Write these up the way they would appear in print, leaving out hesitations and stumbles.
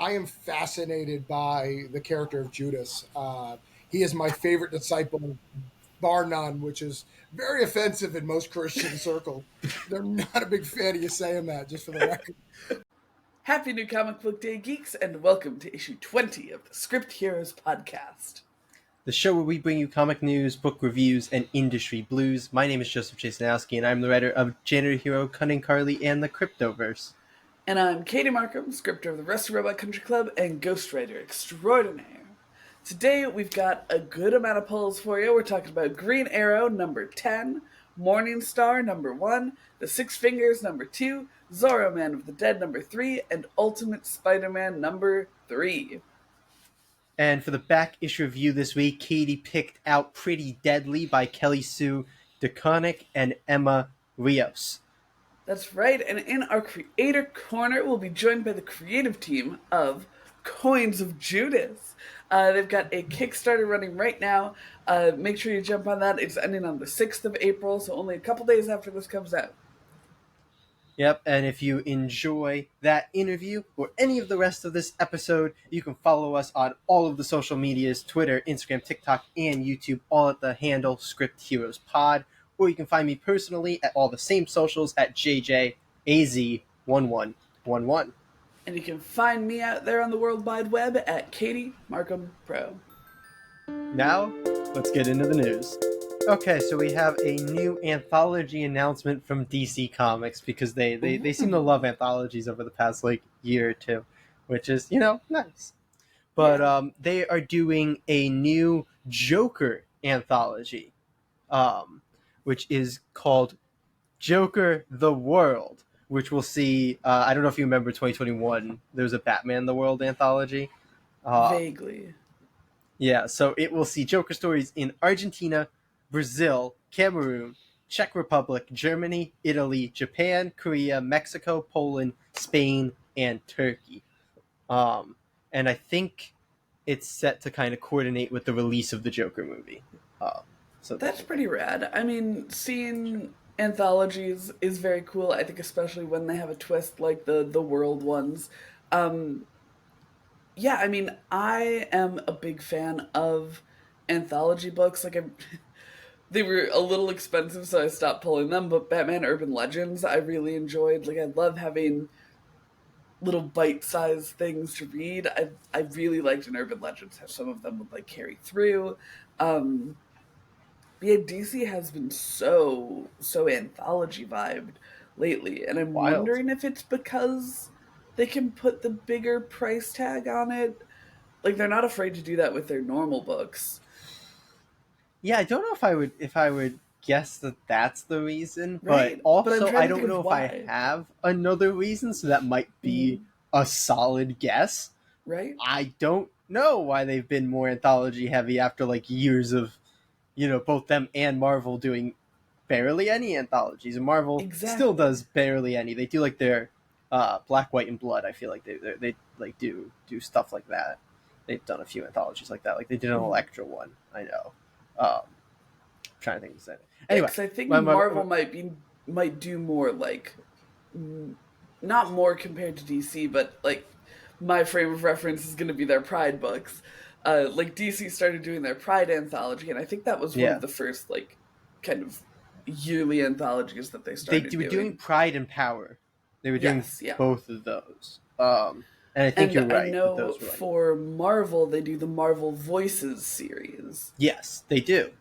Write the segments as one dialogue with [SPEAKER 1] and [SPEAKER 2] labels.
[SPEAKER 1] I am fascinated by the character of Judas. He is my favorite disciple, bar none, which is very offensive in most Christian circles. They're not a big fan of you saying that, just for the record.
[SPEAKER 2] Happy New Comic Book Day, geeks, and welcome to issue 20 of the Script Heroes podcast.
[SPEAKER 3] The show where we bring you comic news, book reviews, and industry blues. My name is Joseph Jasanowski, and I'm the writer of Janitor Hero, Cunning Carly, and the Cryptoverse.
[SPEAKER 2] And I'm Katie Markham, scripter of the Rusty Robot Country Club and ghostwriter extraordinaire. Today we've got a good amount of polls for you. We're talking about Green Arrow number 10, Morning Star number 1, The Six Fingers number 2, Zorro Man of the Dead number 3, and Ultimate Spider-Man number 3.
[SPEAKER 3] And for the back issue review this week, Katie picked out Pretty Deadly by Kelly Sue DeConnick and Emma Rios.
[SPEAKER 2] That's right, and in our creator corner, we'll be joined by the creative team of Coins of Judas. They've got a Kickstarter running right now. Make sure you jump on that. It's ending on the 6th of April, so only a couple days after this comes out.
[SPEAKER 3] Yep, and if you enjoy that interview or any of the rest of this episode, you can follow us on all of the social medias, Twitter, Instagram, TikTok, and YouTube, all at the handle Script Heroes Pod. Or you can find me personally at all the same socials at JJAZ1111.
[SPEAKER 2] And you can find me out there on the World Wide Web at Katie Markham Pro.
[SPEAKER 3] Now, let's get into the news. Okay, so we have a new anthology announcement from DC Comics because they seem to love anthologies over the past year or two, which is, nice. But they are doing a new Joker anthology, which is called Joker the World, which we'll see. I don't know if you remember 2021, there was a Batman the World anthology.
[SPEAKER 2] Vaguely.
[SPEAKER 3] Yeah, so it will see Joker stories in Argentina, Brazil, Cameroon, Czech Republic, Germany, Italy, Japan, Korea, Mexico, Poland, Spain, and Turkey. And I think it's set to kind of coordinate with the release of the Joker movie.
[SPEAKER 2] So that's pretty rad. I mean, seeing anthologies is very cool. I think especially when they have a twist like the world ones. Yeah, I mean, I am a big fan of anthology books. They were a little expensive, so I stopped pulling them, but Batman Urban Legends I really enjoyed. I love having little bite-sized things to read. I really liked in Urban Legends how some of them would carry through. Yeah, DC has been so anthology vibed lately, and I'm wondering if it's because they can put the bigger price tag on it. They're not afraid to do that with their normal books.
[SPEAKER 3] Yeah, I don't know if I would guess that that's the reason,
[SPEAKER 2] right.
[SPEAKER 3] But also I don't know if I have another reason, so that might be a solid guess.
[SPEAKER 2] Right.
[SPEAKER 3] I don't know why they've been more anthology heavy after years of, both them and Marvel doing barely any anthologies, and Marvel still does barely any. They do their Black, White, and Blood. I feel like they do stuff like that. They've done a few anthologies like that. They did an Elektra one, I know. Trying to think of that. Anyway,
[SPEAKER 2] I think Marvel might do more not more compared to DC, but my frame of reference is going to be their Pride books. DC started doing their Pride anthology, and I think that was one of the first kind of yearly anthologies that they started.
[SPEAKER 3] They were doing Pride and Power. They were doing both of those. And I think you're right.
[SPEAKER 2] I know for Marvel, they do the Marvel Voices series.
[SPEAKER 3] Yes, they do.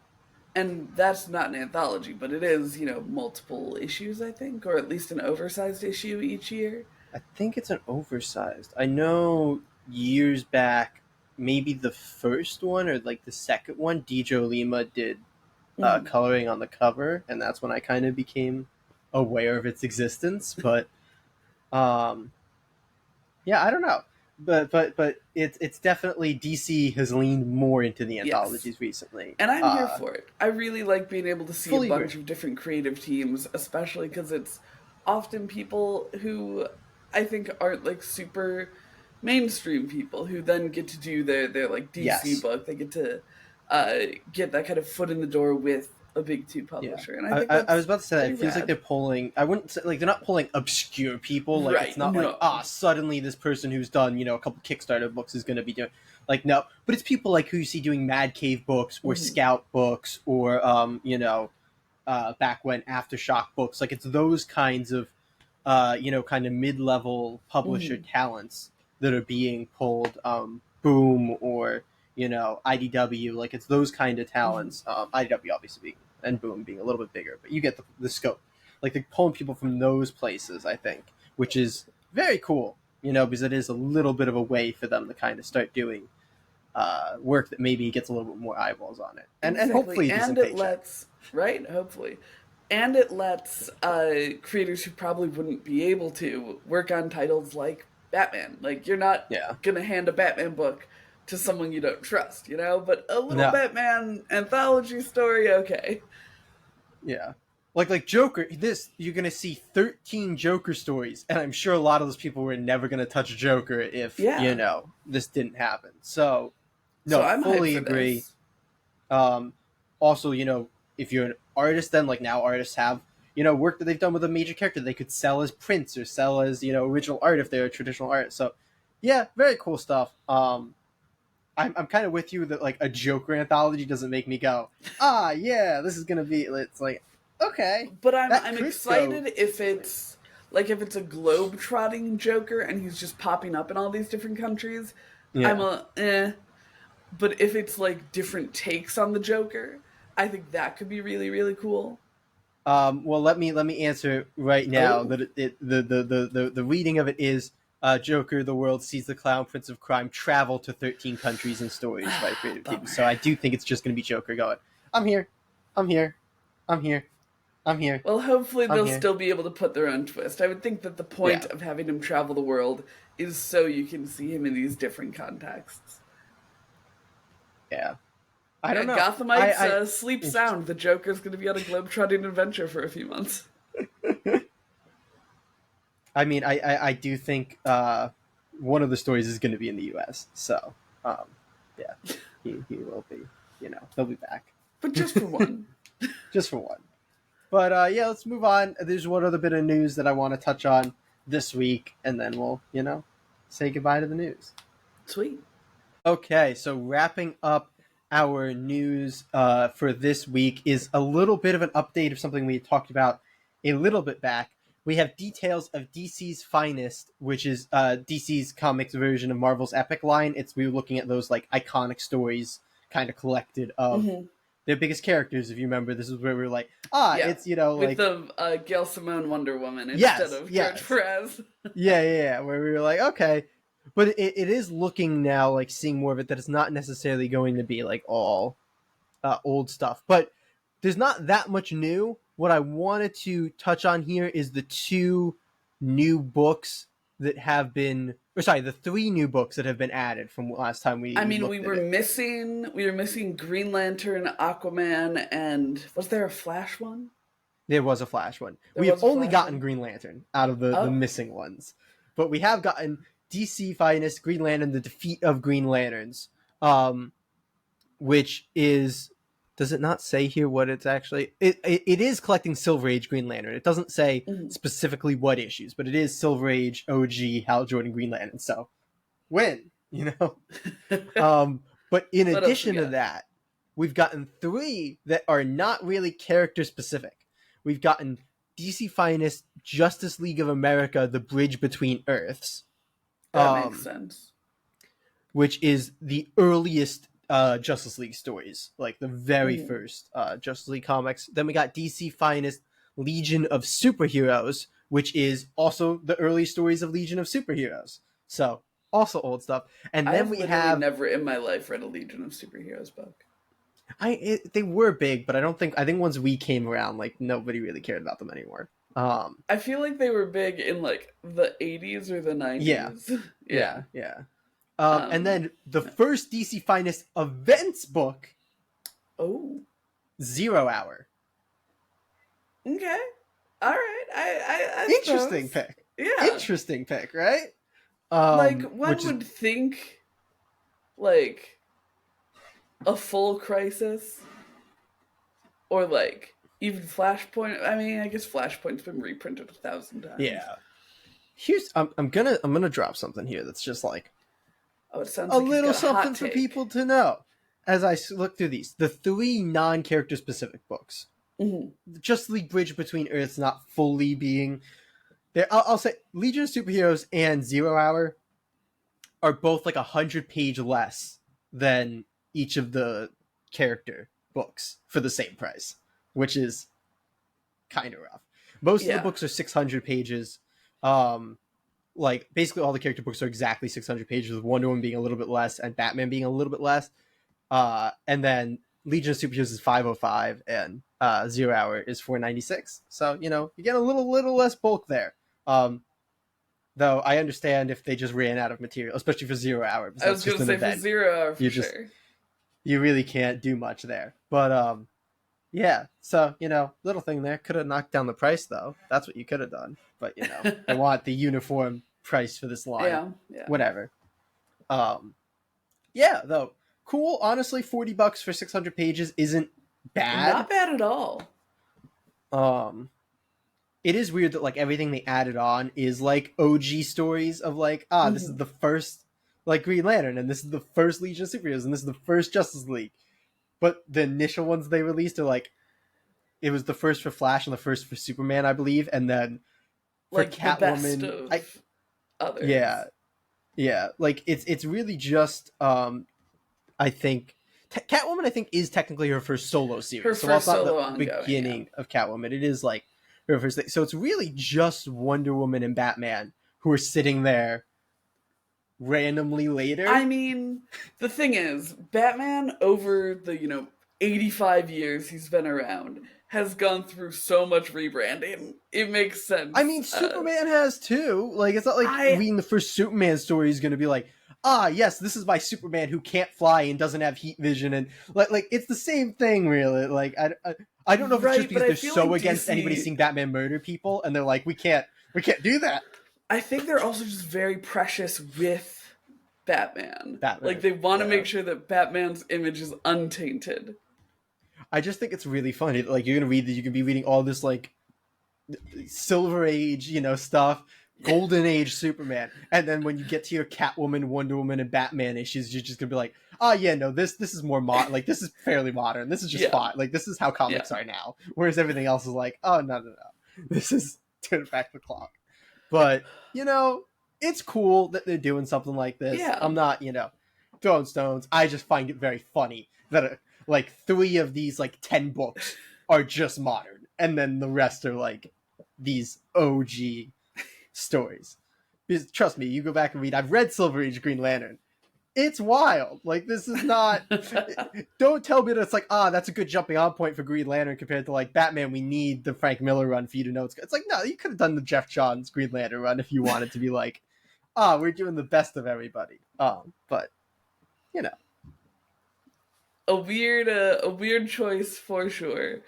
[SPEAKER 2] And that's not an anthology, but it is, multiple issues, I think, or at least an oversized issue each year.
[SPEAKER 3] I think it's an oversized. I know years back, maybe the first one or the second one, Dijo Lima did coloring on the cover, and that's when I kind of became aware of its existence. But yeah, I don't know, but it's definitely DC has leaned more into the anthologies recently,
[SPEAKER 2] and I'm here for it. I really like being able to see a bunch of different creative teams, especially because it's often people who I think aren't super mainstream people who then get to do their DC book. They get to get that kind of foot in the door with a big two
[SPEAKER 3] Yeah,
[SPEAKER 2] publisher, and I think
[SPEAKER 3] I
[SPEAKER 2] that's
[SPEAKER 3] was about to say that
[SPEAKER 2] pretty
[SPEAKER 3] it feels like
[SPEAKER 2] rad.
[SPEAKER 3] they're pulling. I wouldn't say like they're not pulling obscure people. Like it's
[SPEAKER 2] Right,
[SPEAKER 3] not like
[SPEAKER 2] no.
[SPEAKER 3] suddenly this person who's done a couple Kickstarter books is going to be doing like no, but it's people like who you see doing Mad Cave books or
[SPEAKER 2] Mhm.
[SPEAKER 3] Scout books or back when Aftershock books. Like it's those kinds of kind of mid-level publisher
[SPEAKER 2] Mhm.
[SPEAKER 3] talents that are being pulled. Boom or IDW. Like it's those kind of
[SPEAKER 2] Mhm.
[SPEAKER 3] talents. IDW obviously being and Boom being a little bit bigger, but you get the scope. Like they're pulling people from those places, I think, which is very cool. Because it is a little bit of a way for them to kind of start doing work that maybe gets a little bit more eyeballs on it, and
[SPEAKER 2] Exactly,
[SPEAKER 3] hopefully a
[SPEAKER 2] and
[SPEAKER 3] decent
[SPEAKER 2] it
[SPEAKER 3] paycheck.
[SPEAKER 2] lets right, hopefully, and it lets creators who probably wouldn't be able to work on titles like Batman. Like you're not
[SPEAKER 3] Yeah.
[SPEAKER 2] gonna hand a Batman book to someone you don't trust, but a little
[SPEAKER 3] No.
[SPEAKER 2] Batman anthology story, okay.
[SPEAKER 3] Yeah. Like Joker, this you're gonna see 13 Joker stories, and I'm sure a lot of those people were never gonna touch Joker if
[SPEAKER 2] Yeah,
[SPEAKER 3] this didn't happen. So,
[SPEAKER 2] so
[SPEAKER 3] no,
[SPEAKER 2] I'm hyped
[SPEAKER 3] fully
[SPEAKER 2] for
[SPEAKER 3] agree.
[SPEAKER 2] this.
[SPEAKER 3] Um, Also, if you're an artist, then like now artists have work that they've done with a major character they could sell as prints or sell as original art if they're a traditional artist. So, yeah, very cool stuff. I'm kind of with you that like a Joker anthology doesn't make me go, yeah, this is gonna be. It's like, okay,
[SPEAKER 2] But
[SPEAKER 3] that
[SPEAKER 2] I'm
[SPEAKER 3] could go.
[SPEAKER 2] excited if it's like if it's a globe trotting Joker and he's just popping up in all these different countries. I'm
[SPEAKER 3] Yeah.
[SPEAKER 2] a But if it's like different takes on the Joker, I think that could be really, really cool.
[SPEAKER 3] Well, let me answer right now
[SPEAKER 2] Oh,
[SPEAKER 3] that the reading of it is Joker, the world sees the clown prince of crime travel to 13 countries and stories by a creative team.
[SPEAKER 2] bummer.
[SPEAKER 3] So I do think it's just going to be Joker going, I'm here, I'm here, I'm here, I'm here,
[SPEAKER 2] Well, hopefully
[SPEAKER 3] I'm
[SPEAKER 2] they'll
[SPEAKER 3] here.
[SPEAKER 2] still be able to put their own twist. I would think that the point
[SPEAKER 3] Yeah,
[SPEAKER 2] of having him travel the world is so you can see him in these different contexts.
[SPEAKER 3] yeah. I
[SPEAKER 2] Yeah,
[SPEAKER 3] don't know.
[SPEAKER 2] Gothamites, sleep
[SPEAKER 3] Interesting.
[SPEAKER 2] sound. The Joker's going to be on a globe-trotting adventure for a few months.
[SPEAKER 3] I mean, I do think one of the stories is going to be in the U.S. So, um, yeah, he will be. He'll be back
[SPEAKER 2] But just for one.
[SPEAKER 3] just for one. But yeah, let's move on. There's one other bit of news that I want to touch on this week, and then we'll say goodbye to the news.
[SPEAKER 2] Sweet.
[SPEAKER 3] Okay, so wrapping up our news for this week is a little bit of an update of something we had talked about a little bit back. We have details of DC's Finest, which is DC's comics version of Marvel's Epic line. We were looking at those like iconic stories kind of collected of
[SPEAKER 2] Hmm.
[SPEAKER 3] their biggest characters. If you remember, this is where we were like,
[SPEAKER 2] Yeah.
[SPEAKER 3] it's
[SPEAKER 2] With
[SPEAKER 3] like
[SPEAKER 2] the Gail Simone Wonder Woman instead
[SPEAKER 3] yes,
[SPEAKER 2] of George
[SPEAKER 3] yes,
[SPEAKER 2] Perez.
[SPEAKER 3] yeah, where we were like, okay, but it is looking now like seeing more of it that it's not necessarily going to be like all old stuff, but there's not that much new. What I wanted to touch on here is the two new books that have been, or sorry, the three new books that have been added from last time
[SPEAKER 2] I
[SPEAKER 3] we
[SPEAKER 2] mean,
[SPEAKER 3] looked at it.
[SPEAKER 2] we were missing Green Lantern, Aquaman, and was there a Flash one?
[SPEAKER 3] There was a Flash one.
[SPEAKER 2] There
[SPEAKER 3] We have
[SPEAKER 2] was a
[SPEAKER 3] only
[SPEAKER 2] Flash
[SPEAKER 3] gotten
[SPEAKER 2] one.
[SPEAKER 3] Green Lantern out of the
[SPEAKER 2] Oh,
[SPEAKER 3] missing ones, but we have gotten DC Finest, Green Lantern, the Defeat of Green Lanterns, which is, does it not say here what it's actually? It is collecting Silver Age Green Lantern. It doesn't say
[SPEAKER 2] mhm.
[SPEAKER 3] specifically what issues, but it is Silver Age OG Hal Jordan Green Lantern. So win, But in
[SPEAKER 2] What else we
[SPEAKER 3] addition to
[SPEAKER 2] got?
[SPEAKER 3] that, we've gotten three that are not really character specific. We've gotten DC Finest, Justice League of America, The Bridge Between Earths,
[SPEAKER 2] That makes
[SPEAKER 3] um,
[SPEAKER 2] sense.
[SPEAKER 3] which is the earliest Justice League stories, like the very
[SPEAKER 2] Mhm.
[SPEAKER 3] first Justice League comics. Then we got DC Finest, Legion of Superheroes, which is also the early stories of Legion of Superheroes. So also old stuff. And
[SPEAKER 2] I
[SPEAKER 3] then
[SPEAKER 2] have
[SPEAKER 3] we
[SPEAKER 2] literally
[SPEAKER 3] have
[SPEAKER 2] never in my life read a Legion of Superheroes book.
[SPEAKER 3] they were big, but I think once we came around, like nobody really cared about them anymore.
[SPEAKER 2] I feel like they were big in like the 80s or the
[SPEAKER 3] Yeah,
[SPEAKER 2] 90s. Yeah.
[SPEAKER 3] yeah. And
[SPEAKER 2] Um,
[SPEAKER 3] then the first DC Finest events book,
[SPEAKER 2] oh,
[SPEAKER 3] 0 Hour.
[SPEAKER 2] okay. All right. I
[SPEAKER 3] Interesting
[SPEAKER 2] suppose.
[SPEAKER 3] pick.
[SPEAKER 2] Yeah.
[SPEAKER 3] Interesting pick, right?
[SPEAKER 2] Like
[SPEAKER 3] Which
[SPEAKER 2] one
[SPEAKER 3] is
[SPEAKER 2] would think like a full crisis. or like even Flashpoint. I mean, I guess Flashpoint's been reprinted 1,000 times.
[SPEAKER 3] Yeah. Here's I'm gonna drop something here that's just like
[SPEAKER 2] Oh, it sounds
[SPEAKER 3] a
[SPEAKER 2] like
[SPEAKER 3] little
[SPEAKER 2] he's got a hot
[SPEAKER 3] something for
[SPEAKER 2] take.
[SPEAKER 3] people to know. As I look through these, the 3 non-character specific books, Justice League Bridge Between Earths not fully being there. I'll say Legion of Superheroes and 0 Hour are both like 100-page less than each of the character books for the same price, which is kind of rough. Most of the books are 600 pages. Like basically all the character books are exactly 600 pages, with Wonder Woman being a little bit less and Batman being a little bit less. And then Legion of Superheroes is 505 and 0 Hour is 496. So, you get a little less bulk there. Though I understand if they just ran out of material, especially for 0 Hour.
[SPEAKER 2] I was going to say for 0 Hour for sure.
[SPEAKER 3] You really can't do much there. But yeah, so, little thing there. Could have knocked down the price, though. That's what you could have done. But, I want the uniform price for this line.
[SPEAKER 2] Yeah.
[SPEAKER 3] Whatever. Yeah, though. Cool. Honestly, $40 for 600 pages isn't bad.
[SPEAKER 2] Not bad at all.
[SPEAKER 3] It is weird that, like, everything they added on is, like, OG stories of, like, this is the first, like, Green Lantern, and this is the first Legion of Superheroes, and this is the first Justice League. But the initial ones they released are, like, it was the first for Flash and the first for Superman, I believe, and then for
[SPEAKER 2] like
[SPEAKER 3] Catwoman,
[SPEAKER 2] the best of others.
[SPEAKER 3] Yeah. Like, it's really just, I think, Catwoman, I think, is technically her first solo series.
[SPEAKER 2] Her first solo
[SPEAKER 3] the beginning of Catwoman. It is, like, her first thing. So it's really just Wonder Woman and Batman who are sitting there randomly later.
[SPEAKER 2] I mean, the thing is, Batman, over the, 85 years he's been around, has gone through so much rebranding. It makes sense.
[SPEAKER 3] I mean, Superman has too. Like, it's not like reading the first Superman story is going to be like, yes, this is my Superman who can't fly and doesn't have heat vision, and like it's the same thing, really. Like, I don't know if it's just because they're so like against anybody seeing Batman murder people, and they're like, we can't do that.
[SPEAKER 2] I think they're also just very precious with Batman. Like, they want to make sure that Batman's image is untainted.
[SPEAKER 3] I just think it's really funny. Like, you're gonna you can be reading all this like Silver Age, stuff, Golden Age Superman, and then when you get to your Catwoman, Wonder Woman, and Batman issues, you're just gonna be like, this is more modern. Like, this is fairly modern. This is just fine. Like, this is how comics are now. Whereas everything else is like, oh no, this is turn back the clock. But it's cool that they're doing something like this.
[SPEAKER 2] Yeah.
[SPEAKER 3] I'm not throwing stones. I just find it very funny that like 3 of these like 10 books are just modern, and then the rest are like these OG stories. Because trust me, you go back and read. I've read Silver Age Green Lantern. It's wild. Like, this is not. Don't tell me that it's like, that's a good jumping on point for Green Lantern compared to like Batman. We need the Frank Miller run for you to know it's good. It's like, no, you could have done the Jeff Johns Green Lantern run if you wanted to be like, we're doing the best of everybody. But
[SPEAKER 2] a weird choice for sure,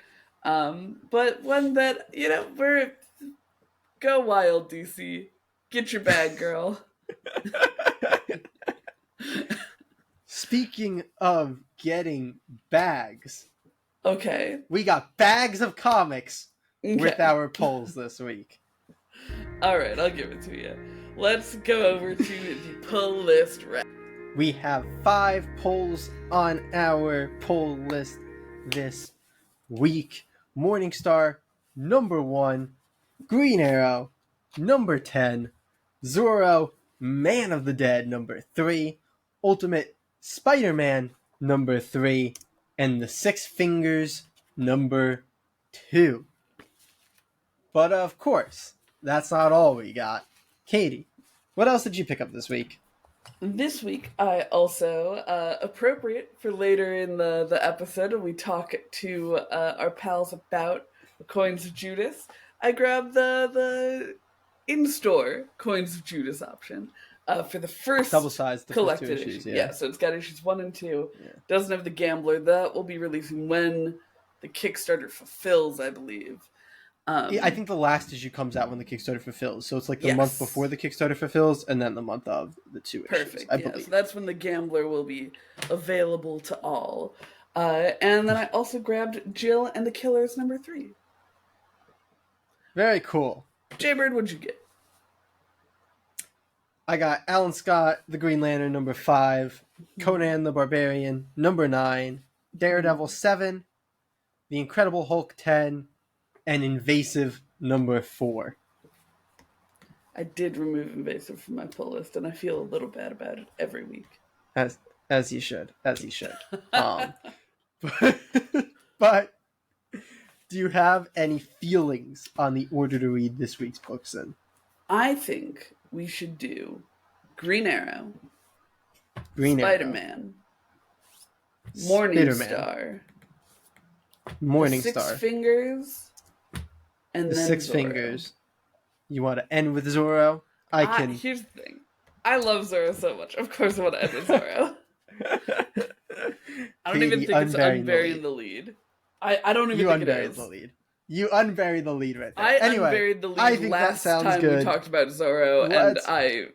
[SPEAKER 2] but one that we're go wild, DC, get your bag, girl.
[SPEAKER 3] Speaking of getting bags,
[SPEAKER 2] okay,
[SPEAKER 3] we got bags of comics with our polls this week.
[SPEAKER 2] All right, I'll give it to you. Let's go over to the pull list.
[SPEAKER 3] We have 5 polls on our poll list this week. Morningstar, number 1. Green Arrow, number 10. Zorro, Man of the Dead, number 3. Ultimate Spider-Man, number 3. And the Six Fingers, number 2. But of course, that's not all we got. Katie, what else did you pick up this week?
[SPEAKER 2] This week, I also, appropriate for later in the episode, when we talk to our pals about Coins of Judas, I grabbed the in-store Coins of Judas option for the first
[SPEAKER 3] double-sized
[SPEAKER 2] collected issue. Yeah, so it's got issues 1 and 2. Yeah. Doesn't have the Gambler. That will be releasing when the Kickstarter fulfills, I believe.
[SPEAKER 3] I think the last issue comes out when the Kickstarter fulfills. So it's like the month before the Kickstarter fulfills, and then the month of the 2 issues.
[SPEAKER 2] Perfect. I believe. So that's when the Gambler will be available to all. And then I also grabbed Jill and the Killers number 3.
[SPEAKER 3] Very cool.
[SPEAKER 2] Jaybird, what'd you get?
[SPEAKER 3] I got Alan Scott, The Green Lantern, number 5, Conan the Barbarian, number 9, Daredevil 7, The Incredible Hulk 10, and Invasive, number 4.
[SPEAKER 2] I did remove Invasive from my pull list, and I feel a little bad about it every week.
[SPEAKER 3] As you should. But do you have any feelings on the order to read this week's books in?
[SPEAKER 2] I think we should do Green Arrow, Spider-Man, Morningstar, Six Fingers, and
[SPEAKER 3] the
[SPEAKER 2] then
[SPEAKER 3] Six
[SPEAKER 2] Zorro.
[SPEAKER 3] Fingers. You want to end with Zorro?
[SPEAKER 2] Here's the thing. I love Zorro so much. Of course I want to end with Zorro. I don't even think it's unburying the lead. I don't even think it is.
[SPEAKER 3] The lead. You unburied the lead right there.
[SPEAKER 2] I unburied the lead last time we talked about Zorro, and I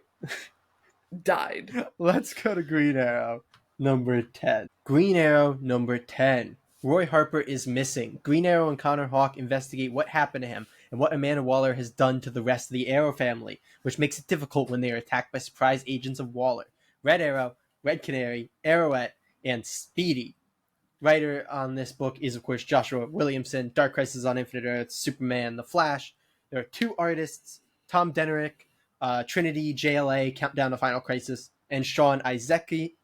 [SPEAKER 2] died.
[SPEAKER 3] Let's go to Green Arrow, number 10. Green Arrow, number 10. Roy Harper is missing. Green Arrow and Connor Hawke investigate what happened to him and what Amanda Waller has done to the rest of the Arrow family, which makes it difficult when they are attacked by surprise agents of Waller. Red Arrow, Red Canary, Arrowette, and Speedy. Writer on this book is, of course, Joshua Williamson. Dark Crisis on Infinite Earths, Superman, The Flash. There are 2 artists, Tom Denerick, Trinity, JLA, Countdown to Final Crisis, and Sean Isaacsy,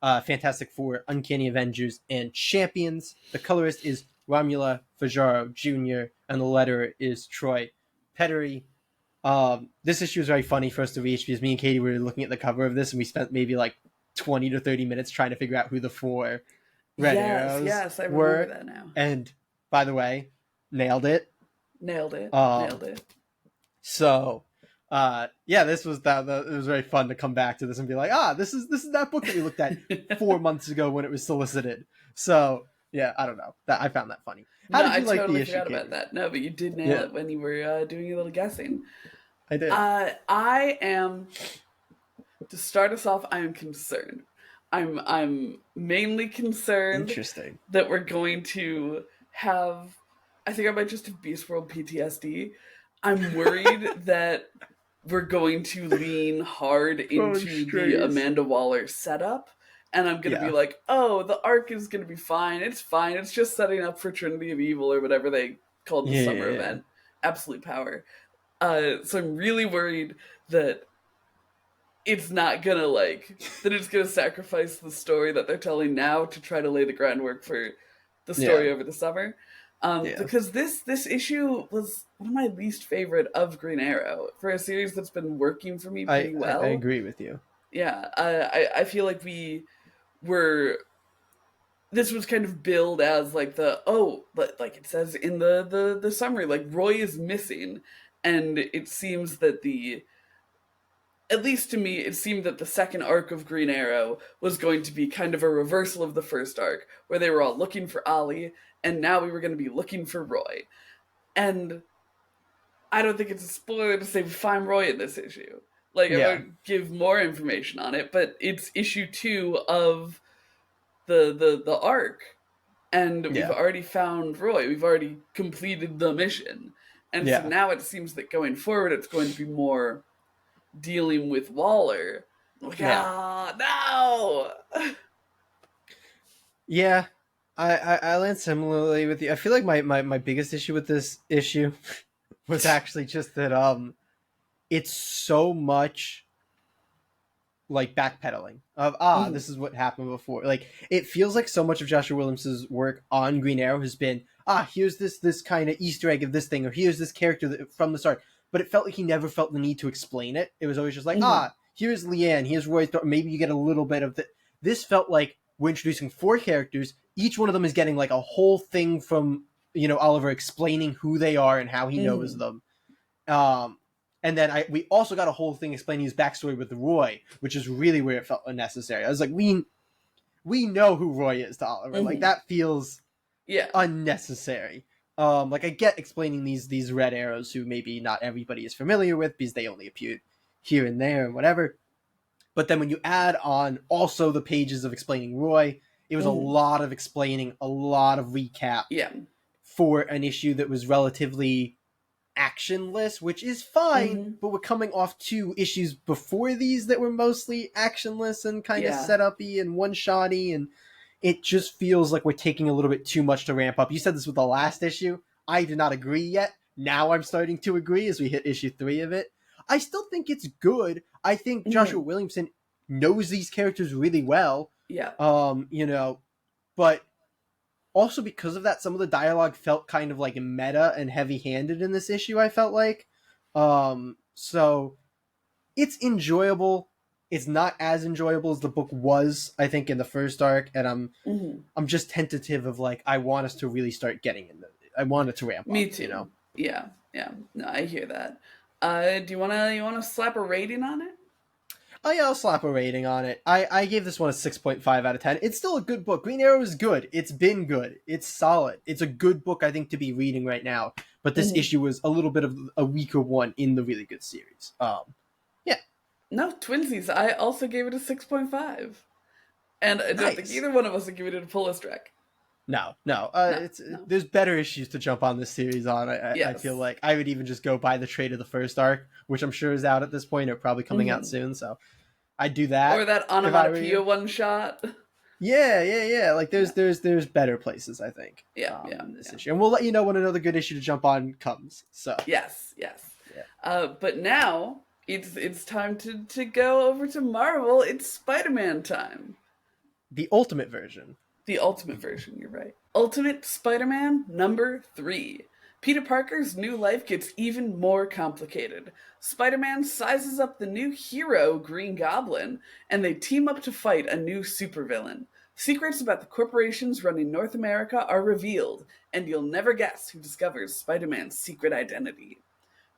[SPEAKER 3] Fantastic Four, Uncanny Avengers, and Champions. The colorist is Romula Fajaro Jr., and the letterer is Troy Pettery. This issue is very funny for us to reach because me and Katie were looking at the cover of this, and we spent maybe like 20 to 30 minutes trying to figure out who the 4 red arrows
[SPEAKER 2] I remember
[SPEAKER 3] were.
[SPEAKER 2] that now.
[SPEAKER 3] And by the way, nailed it. So, this was that. It was very fun to come back to this and be like, this is that book that we looked at 4 months ago when it was solicited. So, yeah, I don't know. I found that funny. How did you like
[SPEAKER 2] totally
[SPEAKER 3] the issue?
[SPEAKER 2] Forgot about that. No, but you did nail it when you were doing your little guessing.
[SPEAKER 3] I did.
[SPEAKER 2] I am. To start us off, I am concerned. I'm mainly concerned that we're going to have. I think I might just have Beast World PTSD. I'm worried that we're going to lean hard into the Amanda Waller setup, and I'm going to be like, oh, the arc is going to be fine. It's fine. It's just setting up for Trinity of Evil or whatever they called the summer event. Absolute Power. So I'm really worried that it's not gonna that it's gonna sacrifice the story that they're telling now to try to lay the groundwork for the story over the summer. Because this issue was one of my least favorite of Green Arrow for a series that's been working for me pretty well.
[SPEAKER 3] I agree with you.
[SPEAKER 2] Yeah, I feel like this was kind of billed as like like it says in the summary, like Roy is missing, and it seems that at least to me, it seemed that the second arc of Green Arrow was going to be kind of a reversal of the first arc, where they were all looking for Ollie, and now we were going to be looking for Roy. And I don't think it's a spoiler to say we find Roy in this issue. I won't give more information on it, but it's issue 2 of the arc, and we've already found Roy. We've already completed the mission. And so now it seems that going forward, it's going to be more dealing with Waller. No!
[SPEAKER 3] Yeah, I land similarly with you. I feel like my biggest issue with this issue was actually just that it's so much like backpedaling of this is what happened before. Like it feels like so much of Joshua Williams's work on Green Arrow has been here's this kind of Easter egg of this thing, or here's this character from the start. But it felt like he never felt the need to explain it. It was always just like, here's Leanne, here's Roy Thornton. Maybe you get a little bit of the. This felt like we're introducing 4 characters. Each one of them is getting like a whole thing from Oliver explaining who they are and how he knows them. And then we also got a whole thing explaining his backstory with Roy, which is really where it felt unnecessary. I was like, we know who Roy is to Oliver. Like that feels unnecessary. I get explaining these red arrows who maybe not everybody is familiar with because they only appeared here and there and whatever. But then when you add on also the pages of explaining Roy, It was a lot of explaining, a lot of recap
[SPEAKER 2] Yeah.
[SPEAKER 3] for an issue that was relatively actionless, which is fine, but we're coming off 2 issues before these that were mostly actionless and kind of set-up-y and one-shotty, and it just feels like we're taking a little bit too much to ramp up. You said this with the last issue. I did not agree yet. Now I'm starting to agree as we hit issue 3 of it. I still think it's good. I think Joshua Williamson knows these characters really well.
[SPEAKER 2] Yeah.
[SPEAKER 3] But also because of that, some of the dialogue felt kind of like meta and heavy-handed in this issue, I felt like. So it's enjoyable. It's not as enjoyable as the book was, I think, in the first arc, and I'm just tentative of like, I want us to really start getting in I want it to ramp up.
[SPEAKER 2] Me too. Yeah. No, I hear that. Do you wanna slap a rating on it?
[SPEAKER 3] Oh yeah, I'll slap a rating on it. I gave this one a 6.5 out of 10. It's still a good book. Green Arrow is good. It's been good. It's solid. It's a good book, I think, to be reading right now. But this issue was a little bit of a weaker one in the really good series. Yeah.
[SPEAKER 2] No, twinsies. I also gave it a 6.5. And I don't think either one of us would give it a fullest rec.
[SPEAKER 3] No. There's better issues to jump on this series on. I feel like I would even just go buy the trade of the first arc, which I'm sure is out at this point, or probably coming out soon. So I'd do that.
[SPEAKER 2] Or that onomatopoeia one shot.
[SPEAKER 3] Yeah. Like there's better places, I think. In this issue, and we'll let you know when another good issue to jump on comes. So
[SPEAKER 2] yes. But now it's time to go over to Marvel. It's Spider-Man time.
[SPEAKER 3] The ultimate version.
[SPEAKER 2] The ultimate version, you're right. Ultimate Spider-Man number 3. Peter Parker's new life gets even more complicated. Spider-Man sizes up the new hero, Green Goblin, and they team up to fight a new supervillain. Secrets about the corporations running North America are revealed, and you'll never guess who discovers Spider-Man's secret identity.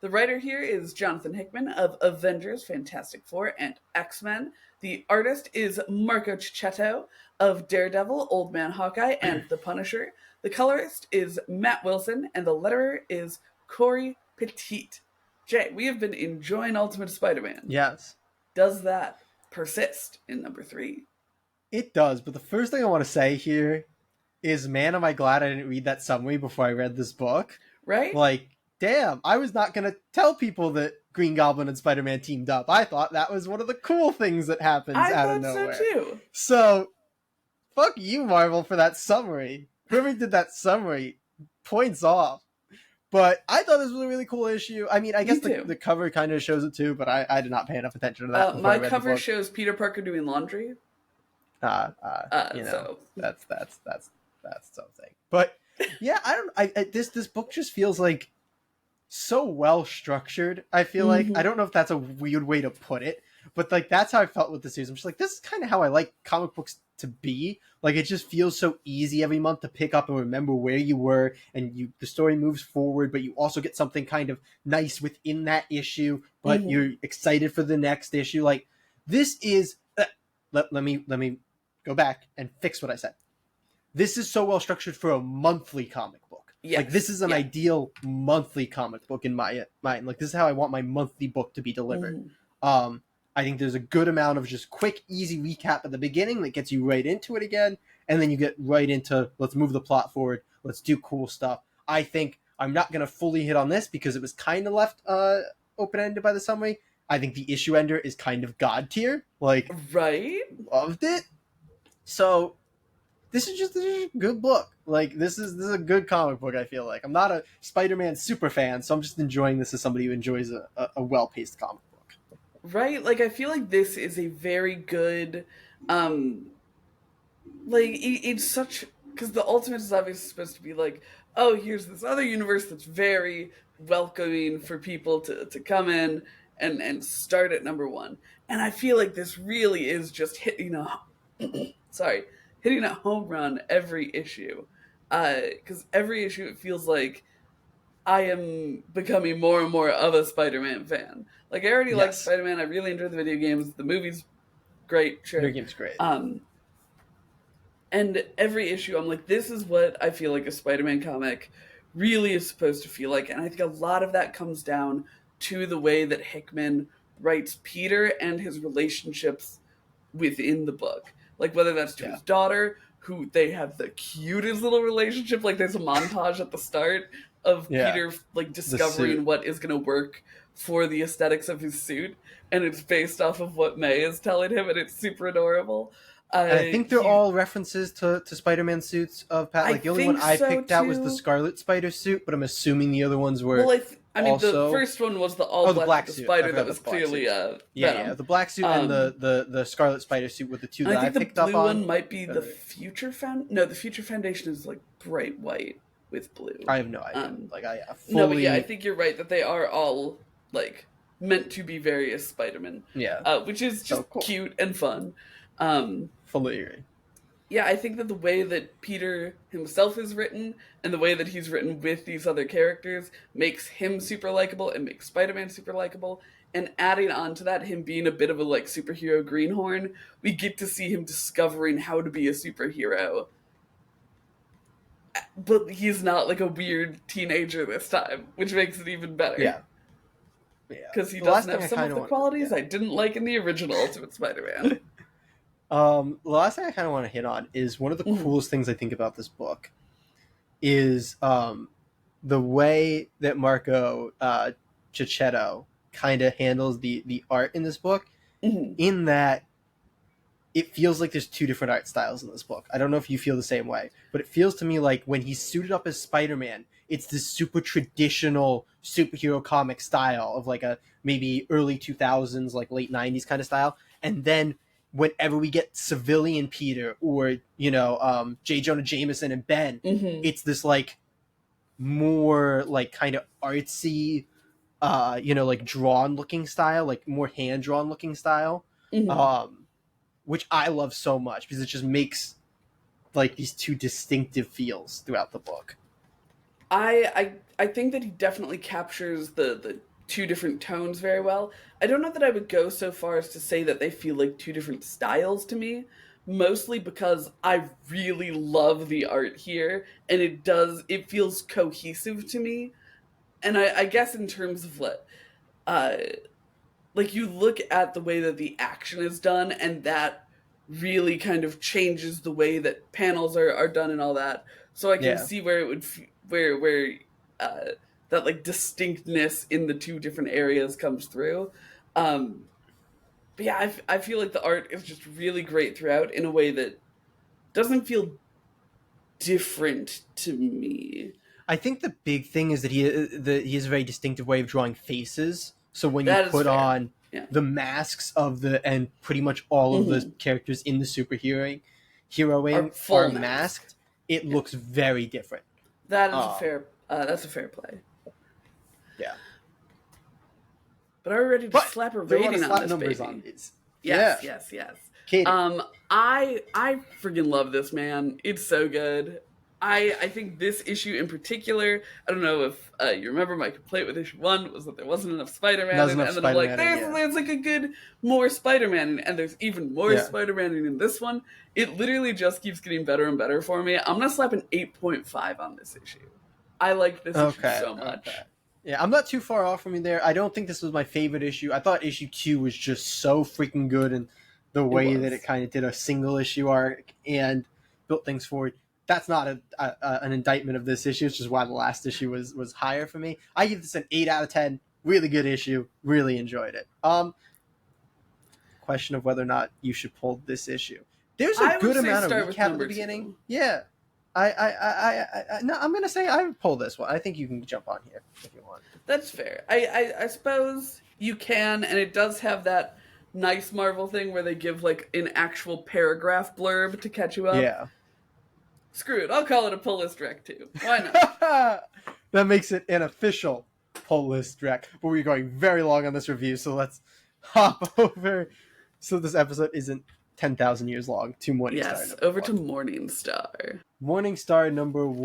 [SPEAKER 2] The writer here is Jonathan Hickman of Avengers, Fantastic Four, and X-Men. The artist is Marco Cicchetto of Daredevil, Old Man Hawkeye, and The Punisher. The colorist is Matt Wilson, and the letterer is Corey Petit. Jay, we have been enjoying Ultimate Spider-Man.
[SPEAKER 3] Yes.
[SPEAKER 2] Does that persist in number 3?
[SPEAKER 3] It does, but the first thing I want to say here is, man, am I glad I didn't read that summary before I read this book.
[SPEAKER 2] Right?
[SPEAKER 3] Like, damn, I was not going to tell people that Green Goblin and Spider-Man teamed up. I thought that was one of the cool things that happens out of nowhere.
[SPEAKER 2] I thought so too.
[SPEAKER 3] So, fuck you, Marvel, for that summary. Whoever did that summary, points off. But I thought this was a really cool issue. I mean, I guess the cover kind of shows it too, but I did not pay enough attention to that.
[SPEAKER 2] My cover shows Peter Parker doing laundry.
[SPEAKER 3] So that's something. But yeah, this book just feels like so well structured. I feel like, I don't know if that's a weird way to put it, but like that's how I felt with the series. I'm just like, this is kind of how I like comic books to be. Like, it just feels so easy every month to pick up and remember where you were, and the story moves forward, but you also get something kind of nice within that issue, but you're excited for the next issue. Like, this is let me go back and fix what I said. This is so well structured for a monthly comic book. Yes. Like, this is an ideal monthly comic book in my mind. Like, this is how I want my monthly book to be delivered. I think there's a good amount of just quick, easy recap at the beginning that gets you right into it again, and then you get right into, let's move the plot forward, let's do cool stuff. I think I'm not going to fully hit on this because it was kind of left open-ended by the summary. I think the issue ender is kind of god tier. Like,
[SPEAKER 2] right?
[SPEAKER 3] Loved it. So this is just a good book. Like, this is a good comic book, I feel like. I'm not a Spider-Man super fan, so I'm just enjoying this as somebody who enjoys a well-paced comic book.
[SPEAKER 2] Right? Like, I feel like this is a very good, it's such, because the Ultimate is obviously supposed to be like, oh, here's this other universe that's very welcoming for people to come in and start at number 1. And I feel like this really is just hitting a home run every issue. Because every issue it feels like I am becoming more and more of a Spider-Man fan. Like, I already like Spider-Man. I really enjoy the video games. The movie's great. Sure.
[SPEAKER 3] Video game's great.
[SPEAKER 2] And every issue, I'm like, this is what I feel like a Spider-Man comic really is supposed to feel like. And I think a lot of that comes down to the way that Hickman writes Peter and his relationships within the book. Like, whether that's to his daughter who they have the cutest little relationship. Like there's a montage at the start of Peter like discovering what is going to work for the aesthetics of his suit, and it's based off of what May is telling him, and it's super adorable.
[SPEAKER 3] I think they're all references to Spider-Man suits of Pat. Like the only one I picked out was the Scarlet Spider suit, but I'm assuming the other ones were.
[SPEAKER 2] Well, I mean, the first one was the all black
[SPEAKER 3] suit.
[SPEAKER 2] spider that was clearly
[SPEAKER 3] yeah, the black suit and the Scarlet Spider suit were the two that I picked up on.
[SPEAKER 2] The blue one might be the Future No, the Future Foundation is like bright white with blue.
[SPEAKER 3] I have no idea.
[SPEAKER 2] No, but yeah, I think you're right that they are all like meant to be various Spider-Man.
[SPEAKER 3] Yeah,
[SPEAKER 2] which is just cute and fun.
[SPEAKER 3] Fully agree.
[SPEAKER 2] Yeah, I think that the way that Peter himself is written and the way that he's written with these other characters makes him super likable and makes Spider-Man super likable. And adding on to that, him being a bit of a like superhero greenhorn, we get to see him discovering how to be a superhero. But he's not like a weird teenager this time, which makes it even better.
[SPEAKER 3] Yeah.
[SPEAKER 2] Because he doesn't have some of the qualities I didn't like in the original Ultimate Spider-Man.
[SPEAKER 3] The last thing I kind of want to hit on is one of the coolest things I think about this book is the way that Marco Cicchetto kind of handles the art in this book, in that it feels like there's two different art styles in this book. I don't know if you feel the same way, but it feels to me like when he's suited up as Spider-Man, it's this super traditional superhero comic style of like a maybe early 2000s, like late 90s kind of style. And then whenever we get civilian Peter or, J. Jonah Jameson and Ben, it's this like more like kind of artsy, like drawn looking style, like more hand drawn looking style, which I love so much because it just makes like these two distinctive feels throughout the book.
[SPEAKER 2] I think that he definitely captures the two different tones very well. I don't know that I would go so far as to say that they feel like two different styles to me, mostly because I really love the art here, and it feels cohesive to me. And I guess in terms of like you look at the way that the action is done, and that really kind of changes the way that panels are done and all that. So I can see where it would where that like distinctness in the two different areas comes through. But yeah, I feel like the art is just really great throughout in a way that doesn't feel different to me.
[SPEAKER 3] I think the big thing is that he has a very distinctive way of drawing faces. So when you put on the masks of and pretty much all of the characters in the superhero are masked, it looks very different.
[SPEAKER 2] That is that's a fair play.
[SPEAKER 3] Yeah.
[SPEAKER 2] But are we ready to slap a rating on this
[SPEAKER 3] numbers
[SPEAKER 2] baby?
[SPEAKER 3] On these.
[SPEAKER 2] Yes.
[SPEAKER 3] Katie.
[SPEAKER 2] I freaking love this, man. It's so good. I think this issue in particular, I don't know if you remember my complaint with issue 1 was that there wasn't enough Spider-Man, and then I'm like, there's like a good more Spider-Man, and there's even more Spider-Man in this one. It literally just keeps getting better and better for me. I'm gonna slap an 8.5 on this issue. I like this issue so much.
[SPEAKER 3] Okay. Yeah, I'm not too far off from you there. I don't think this was my favorite issue. I thought issue 2 was just so freaking good, and the way that it kind of did a single issue arc and built things forward. That's not an indictment of this issue. It's just why the last issue was higher for me. I give this an 8 out of 10. Really good issue. Really enjoyed it. Question of whether or not you should pull this issue. There's a good amount of recap at the beginning.
[SPEAKER 2] 2.
[SPEAKER 3] Yeah. I'm gonna say I would pull this one. I think you can jump on here if you want.
[SPEAKER 2] That's fair. I suppose you can, and it does have that nice Marvel thing where they give like an actual paragraph blurb to catch you up.
[SPEAKER 3] Yeah.
[SPEAKER 2] Screw it. I'll call it a pull list rec too. Why not?
[SPEAKER 3] That makes it an official pull list rec. But we're going very long on this review, so let's hop over. So this episode isn't 10,000 years long. To Morningstar.
[SPEAKER 2] Yes, over to Morningstar.
[SPEAKER 3] Morningstar number 1,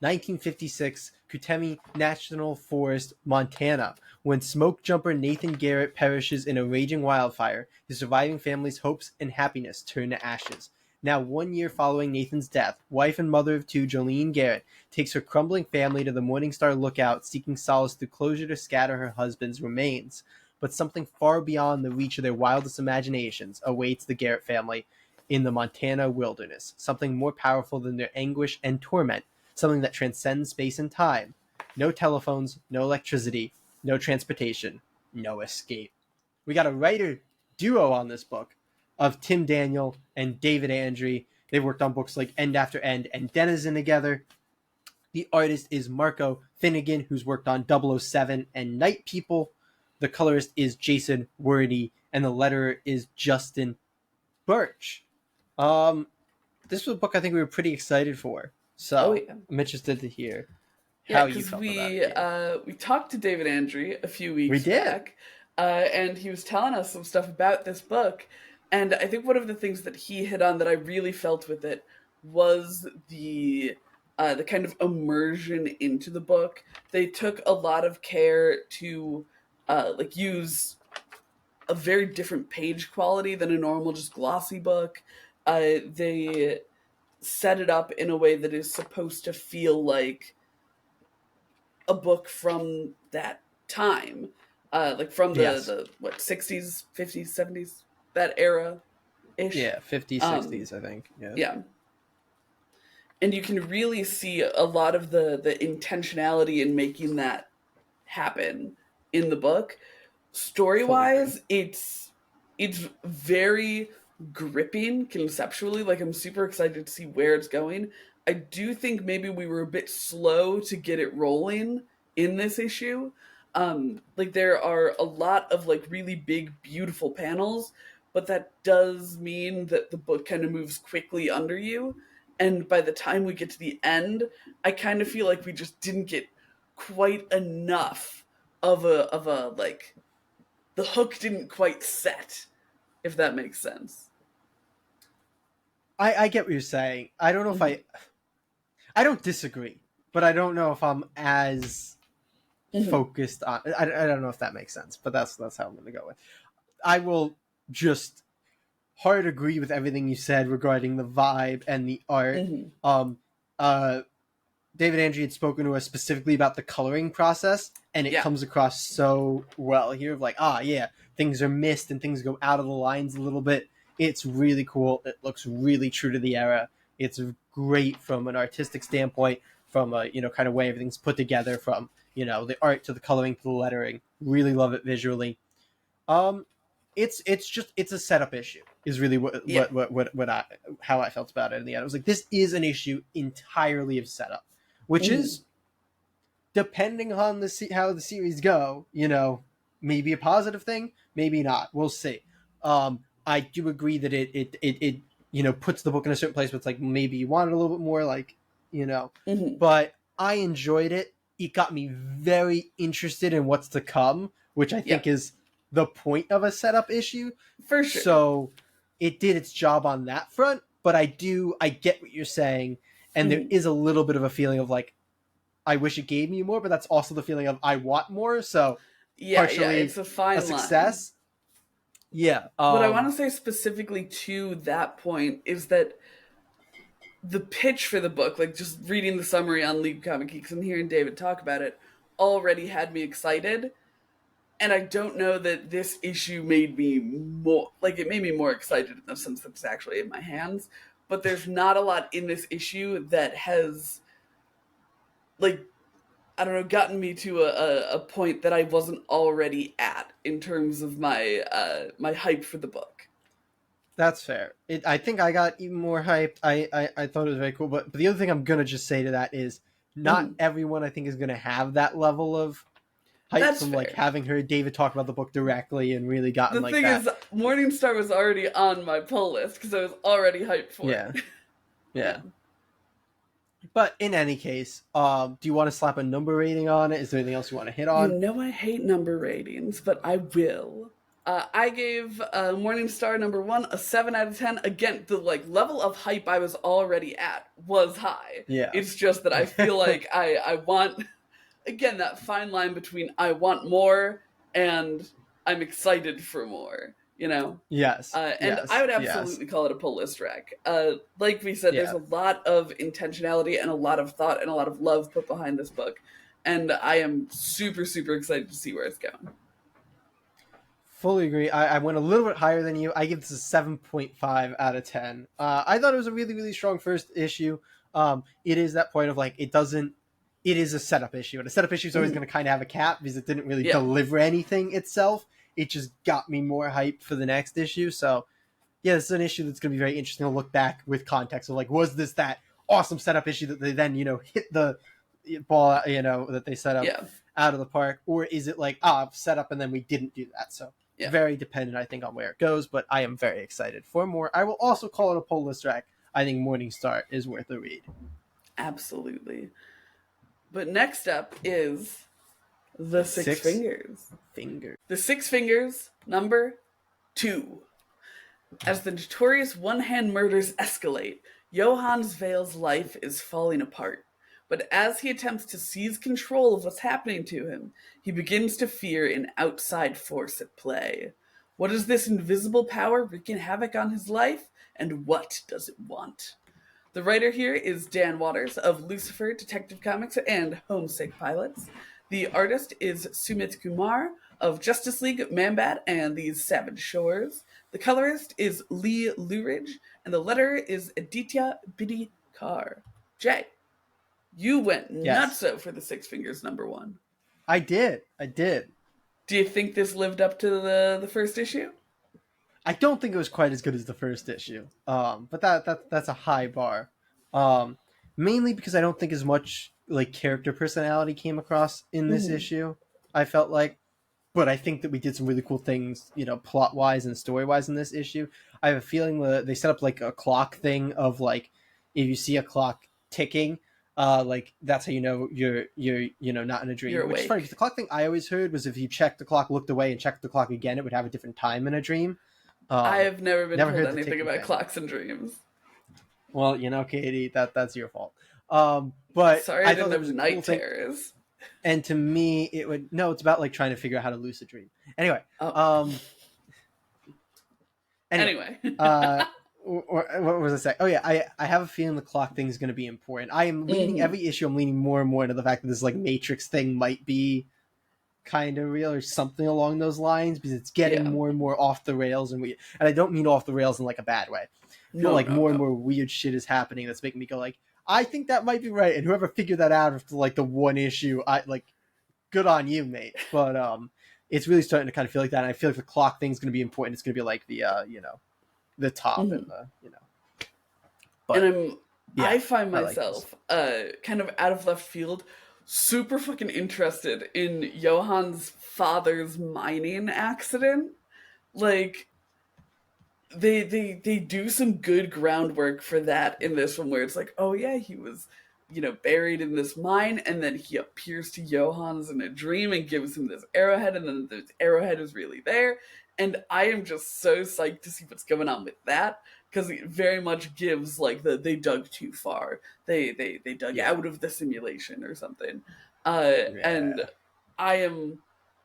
[SPEAKER 3] 1956, Kutemi National Forest, Montana. When smoke jumper Nathan Garrett perishes in a raging wildfire, his surviving family's hopes and happiness turn to ashes. Now 1 year following Nathan's death, wife and mother of 2, Jolene Garrett, takes her crumbling family to the Morningstar Lookout, seeking solace through closure to scatter her husband's remains. But something far beyond the reach of their wildest imaginations awaits the Garrett family in the Montana wilderness, something more powerful than their anguish and torment, something that transcends space and time. No telephones, no electricity, no transportation, no escape. We got a writer duo on this book of Tim Daniel and David Andre. They've worked on books like End After End and Denizen together. The artist is Marco Finnegan, who's worked on 007 and Night People. The colorist is Jason Wordy, and the letterer is Justin Birch. This was a book I think we were pretty excited for. So I'm interested to hear how you felt about it.
[SPEAKER 2] We talked to David Andre a few weeks back, and he was telling us some stuff about this book. And I think one of the things that he hit on that I really felt with it was the kind of immersion into the book. They took a lot of care to use a very different page quality than a normal just glossy book. They set it up in a way that is supposed to feel like a book from that time, from the 60s, 50s, 70s, that era ish.
[SPEAKER 3] Yeah, 50s, 60s, I think.
[SPEAKER 2] Yeah. And you can really see a lot of the intentionality in making that happen in the book. Story-wise, it's very gripping conceptually. Like, I'm super excited to see where it's going. I do think maybe we were a bit slow to get it rolling in this issue. There are a lot of really big, beautiful panels, but that does mean that the book kind of moves quickly under you. And by the time we get to the end, I kind of feel like we just didn't get quite enough of a the hook didn't quite set, if that makes sense.
[SPEAKER 3] I get what you're saying. I don't know if I don't disagree, but I don't know if I'm as focused on. I don't know if that makes sense, but that's how I'm going to go with. I will just hard agree with everything you said regarding the vibe and the art. David Andre had spoken to us specifically about the coloring process, and it comes across so well here of things are missed and things go out of the lines a little bit. It's really cool. It looks really true to the era. It's great from an artistic standpoint, from a kind of way everything's put together, from the art to the coloring to the lettering. Really love it visually. It's a setup issue is really how I felt about it in the end. I was like, this is an issue entirely of setup, which is, depending on how the series go, maybe a positive thing, maybe not. We'll see. I do agree that it puts the book in a certain place, but it's like maybe you want it a little bit more, but I enjoyed it. It got me very interested in what's to come, which I think is the point of a setup issue.
[SPEAKER 2] For sure.
[SPEAKER 3] So it did its job on that front, but I get what you're saying, and there is a little bit of a feeling of I wish it gave me more, but that's also the feeling of I want more. So partially
[SPEAKER 2] it's a fine
[SPEAKER 3] success.
[SPEAKER 2] Line.
[SPEAKER 3] Yeah.
[SPEAKER 2] What I want to say specifically to that point is that the pitch for the book, just reading the summary on League of Comic Geeks and hearing David talk about it, already had me excited. And I don't know that this issue made me more, it made me more excited in the sense that it's actually in my hands. But there's not a lot in this issue that has, gotten me to a point that I wasn't already at in terms of my my hype for the book.
[SPEAKER 3] That's fair. I think I got even more hyped. I thought it was very cool. But the other thing I'm going to just say to that is not everyone, I think, is going to have that level of hype. That's from fair. Having heard David talk about the book directly and really gotten
[SPEAKER 2] the thing that. Is, Morningstar was already on my pull list because I was already hyped for it.
[SPEAKER 3] Yeah. But in any case, do you want to slap a number rating on it? Is there anything else you want to hit on?
[SPEAKER 2] I hate number ratings, but I will. I gave Morningstar number 1 a 7 out of 10. Again, the level of hype I was already at was high.
[SPEAKER 3] Yeah.
[SPEAKER 2] It's just that I feel like I want, again, that fine line between I want more and I'm excited for more.
[SPEAKER 3] Yes.
[SPEAKER 2] And I would absolutely call it a pull list rack. Like we said, there's a lot of intentionality and a lot of thought and a lot of love put behind this book. And I am super, super excited to see where it's going.
[SPEAKER 3] Fully agree. I went a little bit higher than you. I give this a 7.5 out of 10. I thought it was a really, really strong first issue. It is that point of like, it is a setup issue. And a setup issue is always going to kind of have a cap because it didn't really
[SPEAKER 2] Yeah.
[SPEAKER 3] deliver anything itself. It just got me more hype for the next issue. So, yeah, this is an issue that's going to be very interesting to look back with context of like, was this that awesome setup issue that they then, hit the ball, that they set up
[SPEAKER 2] Yeah.
[SPEAKER 3] out of the park? Or is it like, set up and then we didn't do that? So,
[SPEAKER 2] Yeah.
[SPEAKER 3] very dependent, I think, on where it goes, but I am very excited for more. I will also call it a pull list track. I think Morning Star is worth a read.
[SPEAKER 2] Absolutely. But next up is the Six Fingers. The Six Fingers, number 2. As the notorious one-hand murders escalate, Johann Sveil's life is falling apart. But as he attempts to seize control of what's happening to him, he begins to fear an outside force at play. What is this invisible power wreaking havoc on his life, and what does it want? The writer here is Dan Waters of Lucifer, Detective Comics, and Homesick Pilots. The artist is Sumit Kumar of Justice League, Man-Bat, and These Savage Shores. The colorist is Lee Luridge, and the letterer is Aditya Bidikar. Jay, you went nutso for the Six Fingers number 1.
[SPEAKER 3] I did.
[SPEAKER 2] Do you think this lived up to the first issue?
[SPEAKER 3] I don't think it was quite as good as the first issue, but that's a high bar. Mainly because I don't think as much like character personality came across in this issue. I felt like, but I think that we did some really cool things, plot wise and story wise in this issue. I have a feeling that they set up like a clock thing of like, if you see a clock ticking, like that's how you know you're not in a dream.
[SPEAKER 2] You're
[SPEAKER 3] Which
[SPEAKER 2] awake.
[SPEAKER 3] is funny because the clock thing I always heard was if you checked the clock, looked away, and checked the clock again, it would have a different time in a dream.
[SPEAKER 2] I have never been told
[SPEAKER 3] heard the
[SPEAKER 2] anything
[SPEAKER 3] ticking
[SPEAKER 2] about
[SPEAKER 3] thing.
[SPEAKER 2] clocks and dreams.
[SPEAKER 3] Well, Katie, that's your fault. But
[SPEAKER 2] Sorry,
[SPEAKER 3] I
[SPEAKER 2] I
[SPEAKER 3] thought
[SPEAKER 2] didn't
[SPEAKER 3] that
[SPEAKER 2] know
[SPEAKER 3] was a
[SPEAKER 2] night
[SPEAKER 3] cool thing.
[SPEAKER 2] terrors.
[SPEAKER 3] And to me, it's about like trying to figure out how to lucid dream. Anyway,
[SPEAKER 2] Anyway.
[SPEAKER 3] what was I saying? Oh yeah, I have a feeling the clock thing is going to be important. I am leaning every issue. I'm leaning more and more into the fact that this like Matrix thing might be kind of real or something along those lines because it's getting more and more off the rails and I don't mean off the rails in like a bad way. I feel more and more weird shit is happening that's making me go like, I think that might be right. And whoever figured that out after like the one issue, I like, good on you, mate. But it's really starting to kind of feel like that. And I feel like the clock thing's going to be important. It's going to be like the the top and the But,
[SPEAKER 2] and I find myself kind of out of left field, super fucking interested in Johann's father's mining accident. Like, they do some good groundwork for that in this one, where it's like, oh yeah, he was, buried in this mine, and then he appears to Johann's in a dream and gives him this arrowhead, and then the arrowhead is really there. And I am just so psyched to see what's going on with that, because it very much gives like they dug too far. They dug out of the simulation or something. And I am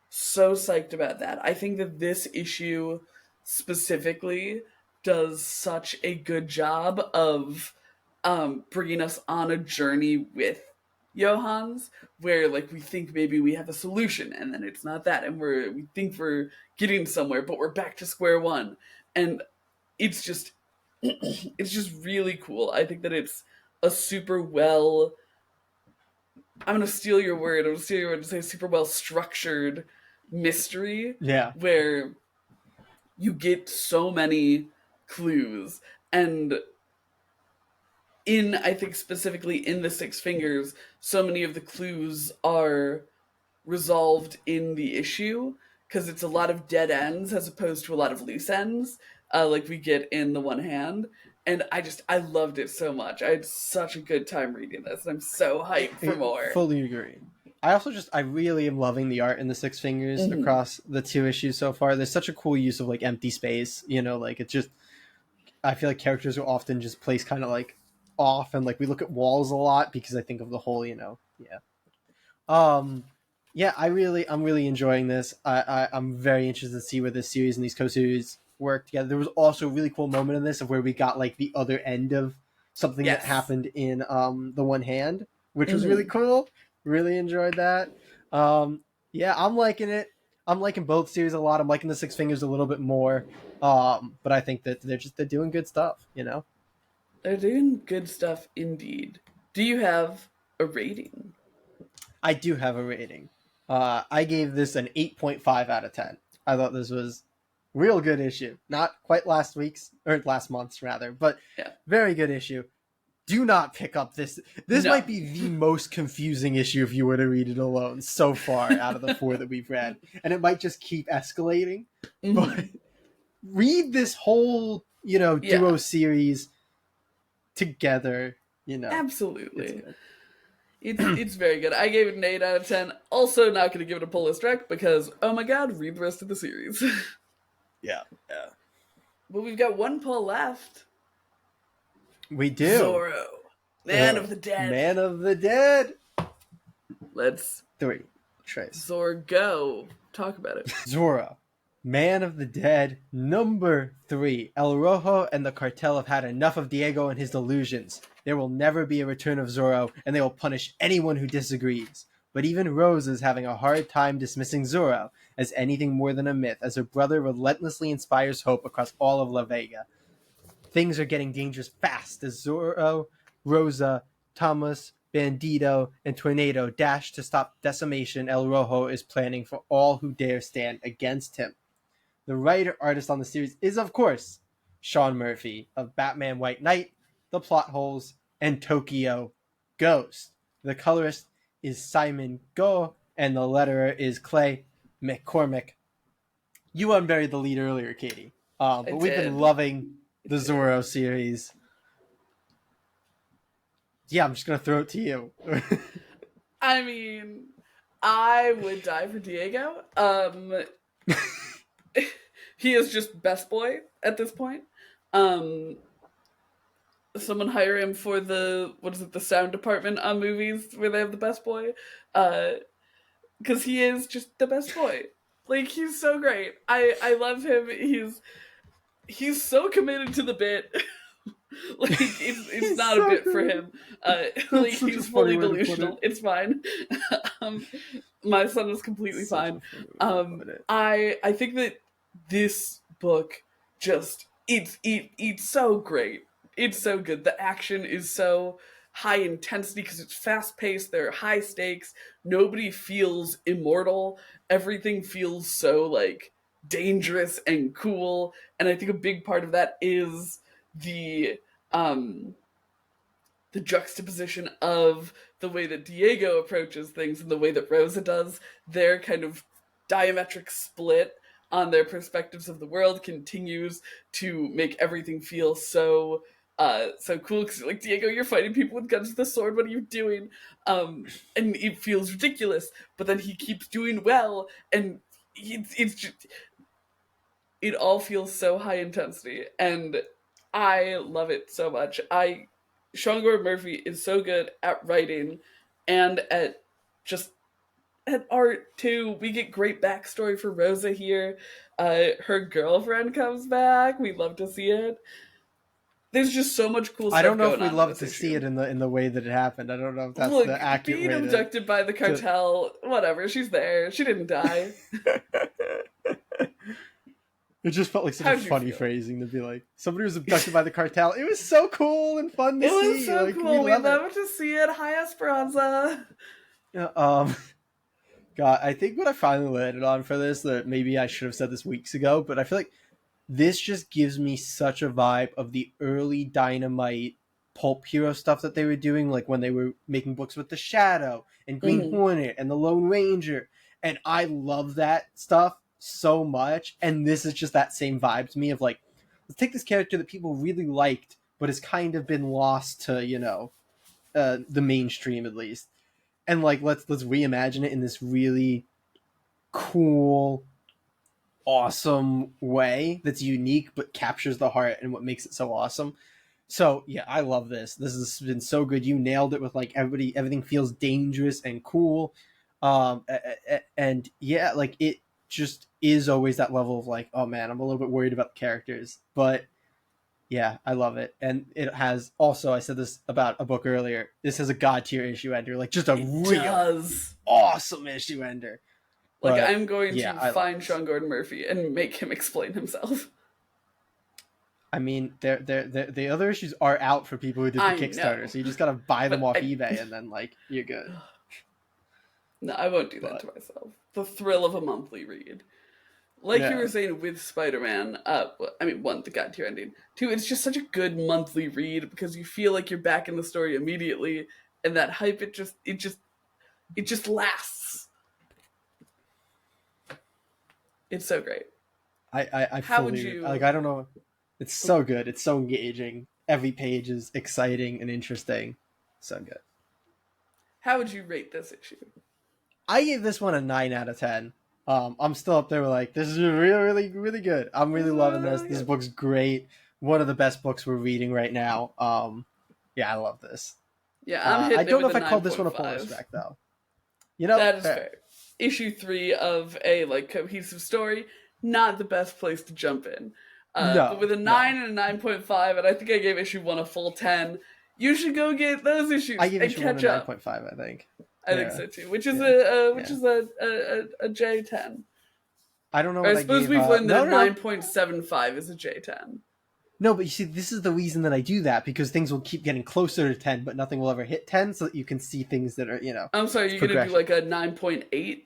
[SPEAKER 2] so psyched about that. I think that this issue specifically does such a good job of bringing us on a journey with Johann's, where like we think maybe we have a solution and then it's not that, and we think we're getting somewhere, but we're back to square one. And it's just really cool. I think that it's a super well, I'm gonna steal your word and say super well structured mystery, where you get so many clues. And I think specifically in the Six Fingers, so many of the clues are resolved in the issue, because it's a lot of dead ends as opposed to a lot of loose ends, like we get in the One Hand. And I loved it so much. I had such a good time reading this, and I'm so hyped for more.
[SPEAKER 3] Fully agree. I really am loving the art in the Six Fingers across the 2 issues so far. There's such a cool use of like empty space, like it's just, I feel like characters are often just placed kind of like off, and like we look at walls a lot because I think of the whole, I'm really enjoying this. I'm very interested to see where this series and these co-series work together. There was also a really cool moment in this of where we got like the other end of something that happened in the One Hand, which was really cool. Really enjoyed that. I'm liking it. I'm liking both series a lot. I'm liking the Six Fingers a little bit more. But I think that they're doing good stuff, you know?
[SPEAKER 2] They're doing good stuff indeed. Do you have a rating?
[SPEAKER 3] I do have a rating. I gave this an 8.5 out of 10. I thought this was real good issue. Not quite last month's rather, but
[SPEAKER 2] Yeah.
[SPEAKER 3] very good issue. Do not pick up this. This
[SPEAKER 2] No.
[SPEAKER 3] might be the most confusing issue if you were to read it alone so far out of the 4 that we've read. And it might just keep escalating.
[SPEAKER 2] Mhm.
[SPEAKER 3] But read this whole, duo series together,
[SPEAKER 2] Absolutely.
[SPEAKER 3] It's good.
[SPEAKER 2] It's very good. I gave it an 8 out of 10. Also not going to give it a pull list rec because, oh my god, read the rest of the series.
[SPEAKER 3] Yeah.
[SPEAKER 2] But we've got one pull left.
[SPEAKER 3] We do.
[SPEAKER 2] Zorro. Man of the Dead.
[SPEAKER 3] Man of the Dead.
[SPEAKER 2] Let's
[SPEAKER 3] 3. Trace.
[SPEAKER 2] Zorgo. Talk about it.
[SPEAKER 3] Zorro. Man of the Dead, number 3. El Rojo and the cartel have had enough of Diego and his delusions. There will never be a return of Zorro, and they will punish anyone who disagrees. But even Rose is having a hard time dismissing Zorro as anything more than a myth, as her brother relentlessly inspires hope across all of La Vega. Things are getting dangerous fast as Zorro, Rosa, Thomas, Bandito, and Tornado dash to stop decimation El Rojo is planning for all who dare stand against him. The writer-artist on the series is, of course, Sean Murphy of Batman White Knight, The Plot Holes, and Tokyo Ghost. The colorist is Simon Go, and the letterer is Clay McCormick. You unburied the lead earlier, Katie. But we've been loving the Zorro series. Yeah, I'm just going to throw it to you.
[SPEAKER 2] I mean, I would die for Diego. He is just best boy at this point. Someone hire him for the sound department on movies where they have the best boy. Because he is just the best boy. Like, he's so great. I love him. He's so committed to the bit. Like, it's not so a bit good. For him. Like, he's fully delusional. It's fine. My son is completely fine. I think that this book just it's so great. It's so good. The action is so high intensity because it's fast paced. There are high stakes. Nobody feels immortal. Everything feels so like dangerous and cool. And I think a big part of that is the juxtaposition of the way that Diego approaches things and the way that Rosa does. Their kind of diametric split on their perspectives of the world continues to make everything feel so cool. Because like, Diego, you're fighting people with guns with a sword. What are you doing? And it feels ridiculous. But then he keeps doing well, and it's just, it all feels so high intensity, and I love it so much. Sean Gordon Murphy is so good at writing and at art too. We get great backstory for Rosa here. Her girlfriend comes back. We love to see it. There's just so much cool stuff.
[SPEAKER 3] I don't know if we love to see it in the way that it happened. I don't know if that's the accurate way.
[SPEAKER 2] Being abducted by the cartel, whatever. She's there. She didn't die.
[SPEAKER 3] It just felt like such a funny phrasing to be like, somebody was abducted by the cartel. It was so cool and fun to see.
[SPEAKER 2] It was so cool. We love to see it. Hi, Esperanza.
[SPEAKER 3] God, I think what I finally landed on for this, that maybe I should have said this weeks ago, but I feel like this just gives me such a vibe of the early Dynamite pulp hero stuff that they were doing, like when they were making books with the Shadow and Green Hornet and the Lone Ranger. And I love that stuff so much, and this is just that same vibe to me of like, let's take this character that people really liked but has kind of been lost to the mainstream at least, and like let's reimagine it in this really cool, awesome way that's unique but captures the heart and what makes it so awesome. So yeah, I love this. This has been so good. You nailed it with like everything feels dangerous and cool, and yeah, like it just is always that level of like, oh man, I'm a little bit worried about the characters, but yeah, I love it. And it has also, I said this about a book earlier, this has a god tier issue ender, like just a real awesome issue ender.
[SPEAKER 2] Like,
[SPEAKER 3] But,
[SPEAKER 2] I'm going
[SPEAKER 3] yeah,
[SPEAKER 2] to
[SPEAKER 3] I love
[SPEAKER 2] find
[SPEAKER 3] this.
[SPEAKER 2] Sean Gordon Murphy and make him explain himself.
[SPEAKER 3] I mean, the other issues are out for people who did the
[SPEAKER 2] I
[SPEAKER 3] Kickstarter,
[SPEAKER 2] know,
[SPEAKER 3] so you just gotta buy them
[SPEAKER 2] but
[SPEAKER 3] off eBay, and then, like, you're good.
[SPEAKER 2] no, I won't do that
[SPEAKER 3] But,
[SPEAKER 2] to myself. The thrill of a monthly read. Like you
[SPEAKER 3] yeah.
[SPEAKER 2] were saying with Spider-Man, I mean, one, the God tier ending. Two, it's just such a good monthly read because you feel like you're back in the story immediately, and that hype, it just lasts. It's so great.
[SPEAKER 3] I
[SPEAKER 2] How would
[SPEAKER 3] fully,
[SPEAKER 2] you?
[SPEAKER 3] like, I don't know. It's so good. It's so engaging. Every page is exciting and interesting. So good.
[SPEAKER 2] How would you rate this issue?
[SPEAKER 3] I gave this one a 9 out of 10. I'm still up there with, like, this is really, really good. I'm really loving this. This book's great. One of the best books we're reading right now. Yeah, I love this.
[SPEAKER 2] Yeah, I'm hitting
[SPEAKER 3] I
[SPEAKER 2] it
[SPEAKER 3] don't know
[SPEAKER 2] with
[SPEAKER 3] if
[SPEAKER 2] a
[SPEAKER 3] I called this one a
[SPEAKER 2] 9.5.
[SPEAKER 3] full respect, though. You know,
[SPEAKER 2] That is fair. Issue 3 of a like cohesive story, not the best place to jump in. But with a 9 and a 9.5, and I think I gave issue 1 a full 10, you should go get those issues
[SPEAKER 3] I gave
[SPEAKER 2] and
[SPEAKER 3] issue 1 a
[SPEAKER 2] catch up.
[SPEAKER 3] 9.5, I think.
[SPEAKER 2] I think so too, which is a J10.
[SPEAKER 3] I don't know
[SPEAKER 2] Or
[SPEAKER 3] what
[SPEAKER 2] I suppose
[SPEAKER 3] gave,
[SPEAKER 2] we've learned that
[SPEAKER 3] no.
[SPEAKER 2] 9.75 is a J10.
[SPEAKER 3] No, but you see, this is the reason that I do that, because things will keep getting closer to 10, but nothing will ever hit 10, so that you can see things that are, you know.
[SPEAKER 2] I'm sorry, you're going to do like a 9.8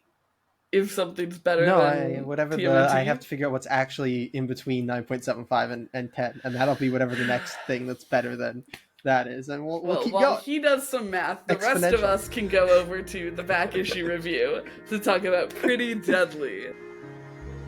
[SPEAKER 2] if something's better than
[SPEAKER 3] whatever
[SPEAKER 2] TMNT?
[SPEAKER 3] I have to figure out what's actually in between 9.75 and 10, and that'll be whatever the next thing that's better than that is, and we'll keep
[SPEAKER 2] while
[SPEAKER 3] going.
[SPEAKER 2] he does some math, the rest of us can go over to the back issue review to talk about Pretty Deadly.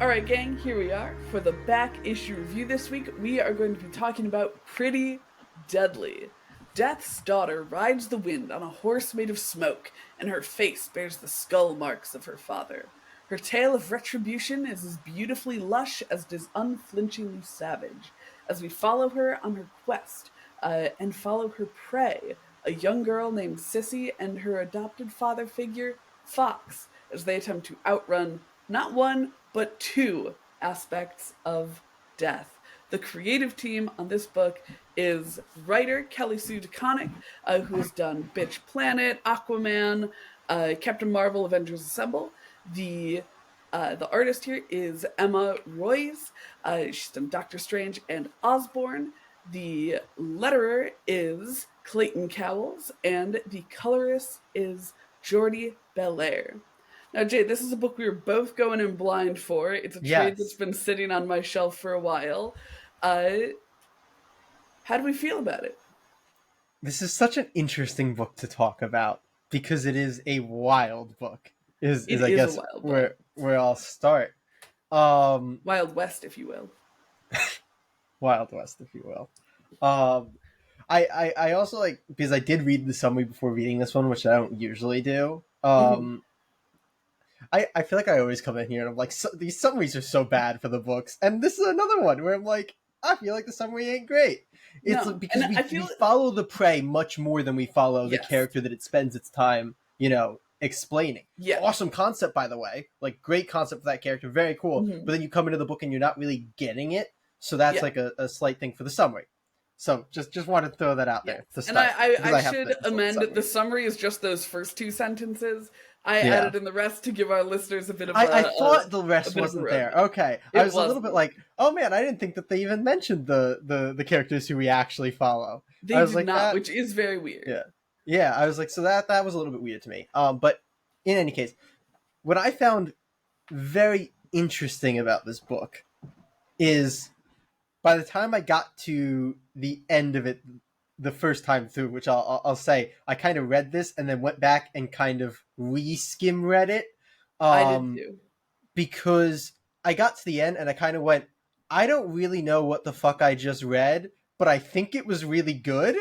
[SPEAKER 2] Alright gang, here we are. For the back issue review this week, we are going to be talking about Pretty Deadly. Death's daughter rides the wind on a horse made of smoke, and her face bears the skull marks of her father. Her tale of retribution is as beautifully lush as it is unflinchingly savage, as we follow her on her quest, and follow her prey, a young girl named Sissy and her adopted father figure, Fox, as they attempt to outrun not one, but 2 aspects of death. The creative team on this book is writer Kelly Sue DeConnick, who has done Bitch Planet, Aquaman, Captain Marvel, Avengers Assemble. The artist here is Emma Royce. She's done Doctor Strange and Osborn. The letterer is Clayton Cowles, and the colorist is Jordi Belair. Now, Jay, this is a book we were both going in blind for. It's a trade that's been sitting on my shelf for a while. How do we feel about it?
[SPEAKER 3] This is such an interesting book to talk about, because it is a wild book. Is I guess
[SPEAKER 2] a wild book.
[SPEAKER 3] where I'll start.
[SPEAKER 2] Wild West, if you will.
[SPEAKER 3] Wild West, if you will. I also, like, because I did read the summary before reading this one, which I don't usually do. I feel like I always come in here and I'm like, these summaries are so bad for the books, and this is another one where I'm like, I feel like the summary ain't great. It's because we follow the prey much more than we follow the character that it spends its time, you know, explaining.
[SPEAKER 2] Yeah.
[SPEAKER 3] Awesome concept, by the way. Like, great concept for that character, very cool. But then you come into the book and you're not really getting it, so that's like a slight thing for the summary. So just wanted to throw that out there. To start,
[SPEAKER 2] and I should amend the summry is just those first 2 sentences. I added in the rest to give our listeners a bit of
[SPEAKER 3] I thought the rest wasn't there. Okay. I was a little bit like, oh man, I didn't think that they even mentioned the characters who we actually follow.
[SPEAKER 2] They
[SPEAKER 3] I was
[SPEAKER 2] did
[SPEAKER 3] like,
[SPEAKER 2] not, which is very weird.
[SPEAKER 3] Yeah. Yeah, I was like, so that was a little bit weird to me. But in any case, what I found very interesting about this book is, by the time I got to the end of it the first time through, which I'll say, I kind of read this and then went back and kind of re-skim read it.
[SPEAKER 2] I did too.
[SPEAKER 3] Because I got to the end and I kind of went, I don't really know what the fuck I just read, but I think it was really good.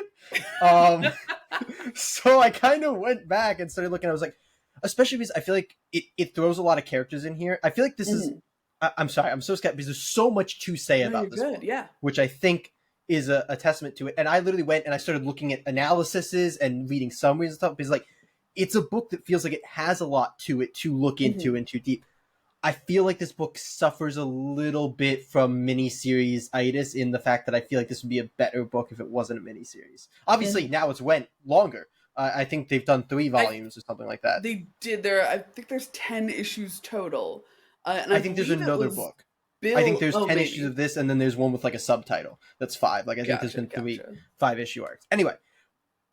[SPEAKER 3] So I kind of went back and started looking. I was like, especially because I feel like it throws a lot of characters in here. I feel like this is... I'm sorry, I'm so scared because there's so much to say about this book, which I think is a testament to it. And I literally went and I started looking at analyses and reading summaries and stuff, because, like, it's a book that feels like it has a lot to it to look into and too deep. I feel like this book suffers a little bit from miniseries-itis in the fact that I feel like this would be a better book if it wasn't a miniseries. Obviously, now it's went longer. I think they've done 3 volumes or something like that.
[SPEAKER 2] They did. I think there's 10 issues total, and
[SPEAKER 3] I
[SPEAKER 2] I
[SPEAKER 3] think there's
[SPEAKER 2] believe it
[SPEAKER 3] another
[SPEAKER 2] was
[SPEAKER 3] book. I think
[SPEAKER 2] Bill.
[SPEAKER 3] there's
[SPEAKER 2] Oh,
[SPEAKER 3] 10 issues
[SPEAKER 2] maybe.
[SPEAKER 3] of this, and then there's one with like a subtitle. That's 5. Like I think there's
[SPEAKER 2] Gotcha,
[SPEAKER 3] been 3
[SPEAKER 2] gotcha.
[SPEAKER 3] 5-issue arcs. Anyway,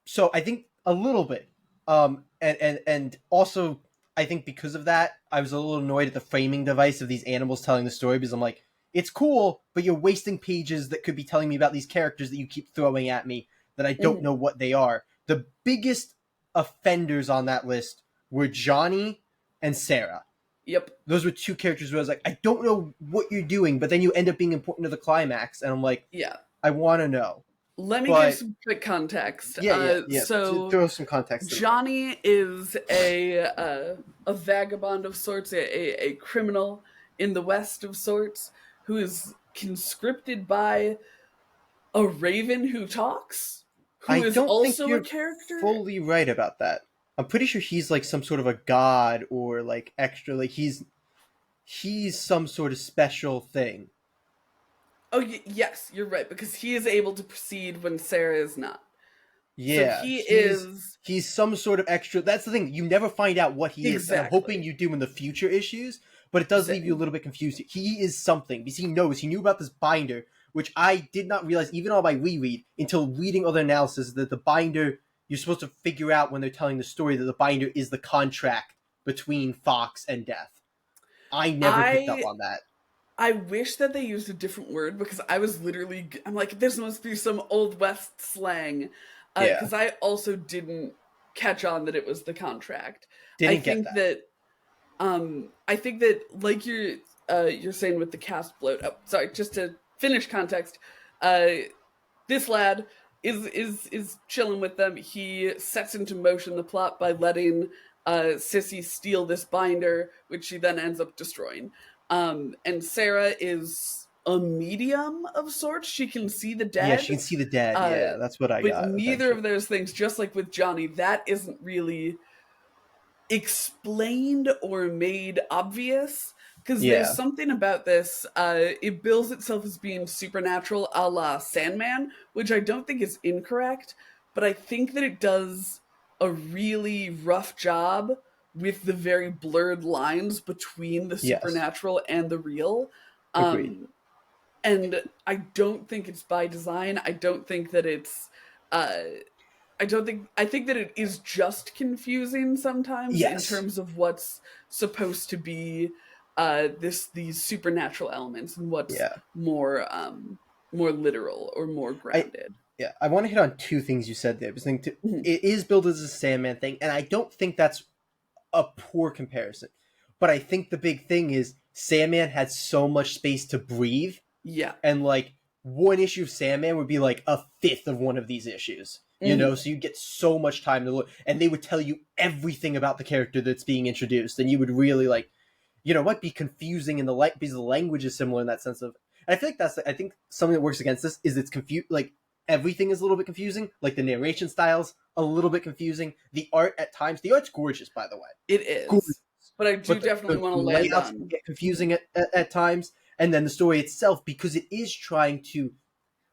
[SPEAKER 3] so I think a little bit. And also I think because of that, I was a little annoyed at the framing device of these animals telling the story, because I'm like, it's cool, but you're wasting pages that could be telling me about these characters that you keep throwing at me that I don't know what they are. The biggest offenders on that list were Johnny and Sarah.
[SPEAKER 2] Yep.
[SPEAKER 3] Those were 2 characters where I was like, I don't know what you're doing, but then you end up being important to the climax, and I'm like,
[SPEAKER 2] Yeah.
[SPEAKER 3] I want to know.
[SPEAKER 2] Let me give some quick context.
[SPEAKER 3] Yeah.
[SPEAKER 2] So
[SPEAKER 3] throw some context.
[SPEAKER 2] Johnny is a vagabond of sorts, a criminal in the West of sorts, who is conscripted by a raven who talks, who
[SPEAKER 3] I
[SPEAKER 2] is
[SPEAKER 3] don't
[SPEAKER 2] also
[SPEAKER 3] think you're
[SPEAKER 2] a character.
[SPEAKER 3] fully right about that. I'm pretty sure he's like some sort of a god or like extra, like he's some sort of special thing.
[SPEAKER 2] Oh, yes, you're right, because he is able to proceed when Sarah is not.
[SPEAKER 3] Yeah,
[SPEAKER 2] so he's
[SPEAKER 3] some sort of extra. That's the thing. You never find out what he is, and I'm hoping you do in the future issues. But it does leave you a little bit confused. He is something because he knew about this binder, which I did not realize even on my reread until reading other analysis, that the binder, you're supposed to figure out when they're telling the story that the binder is the contract between Fox and Death. I never picked up on that.
[SPEAKER 2] I wish that they used a different word, because I'm like, this must be some Old West slang. Because I also didn't catch on that it was the contract. I think that like you're saying with the cast bloat. Oh, sorry, just to finish context, this lad is chilling with them. He sets into motion the plot by letting Sissy steal this binder, which she then ends up destroying. And Sarah is a medium of sorts. She can see the dead.
[SPEAKER 3] Yeah, she can see the dead. Yeah, that's what I got.
[SPEAKER 2] But neither of those things, just like with Johnny, that isn't really explained or made obvious. Because there's something about this, it bills itself as being supernatural a la Sandman, which I don't think is incorrect, but I think that it does a really rough job with the very blurred lines between the supernatural and the real.
[SPEAKER 3] Agreed.
[SPEAKER 2] And I don't think it's by design. I don't think that it's I think that it is just confusing sometimes in terms of what's supposed to be these supernatural elements and what's more literal or more grounded.
[SPEAKER 3] I want to hit on 2 things you said there. It is billed as a Sandman thing, and I don't think that's a poor comparison. But I think the big thing is Sandman had so much space to breathe.
[SPEAKER 2] Yeah.
[SPEAKER 3] And like one issue of Sandman would be like a fifth of one of these issues. You know, so you get so much time to look, and they would tell you everything about the character that's being introduced, and you would really like, it might be confusing in because the language is similar in that sense of. And I feel like I think something that works against this is it's like everything is a little bit confusing, like the narration style's a little bit confusing. The art at times, the art's gorgeous, by the way.
[SPEAKER 2] It is, gorgeous. But I do definitely want to lay on.
[SPEAKER 3] Get confusing at times, and then the story itself, because it is trying to.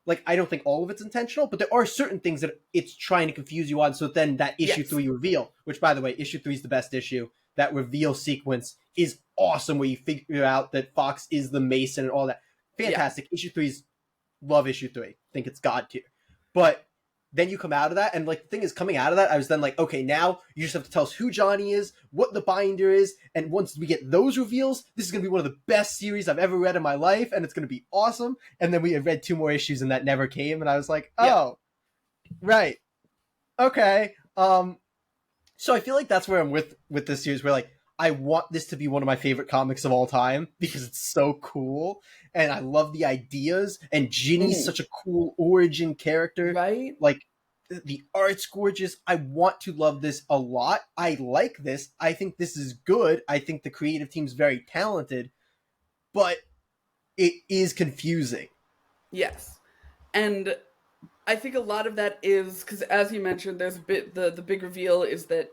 [SPEAKER 3] Like, I don't think all of it's intentional, but there are certain things that it's trying to confuse you on. So then that issue 3 reveal, which, by the way, issue 3 is the best issue. That reveal sequence is awesome, where you figure out that Fox is the Mason and all that. Fantastic. Issue 3's love issue 3. Think it's God tier. But then you come out of that, and like the thing is, coming out of that, I was then like, okay, now you just have to tell us who Johnny is, what the binder is, and once we get those reveals, this is going to be one of the best series I've ever read in my life, and it's going to be awesome. And then we had read 2 more issues, and that never came, and I was like, oh, right, okay. So I feel like that's where I'm with this series, where like I want this to be one of my favorite comics of all time because it's so cool, and I love the ideas, and Ginny's such a cool origin character.
[SPEAKER 2] Right?
[SPEAKER 3] Like, the art's gorgeous. I want to love this a lot. I like this. I think this is good. I think the creative team's very talented, but it is confusing.
[SPEAKER 2] Yes. And I think a lot of that is because, as you mentioned, there's a bit the big reveal is that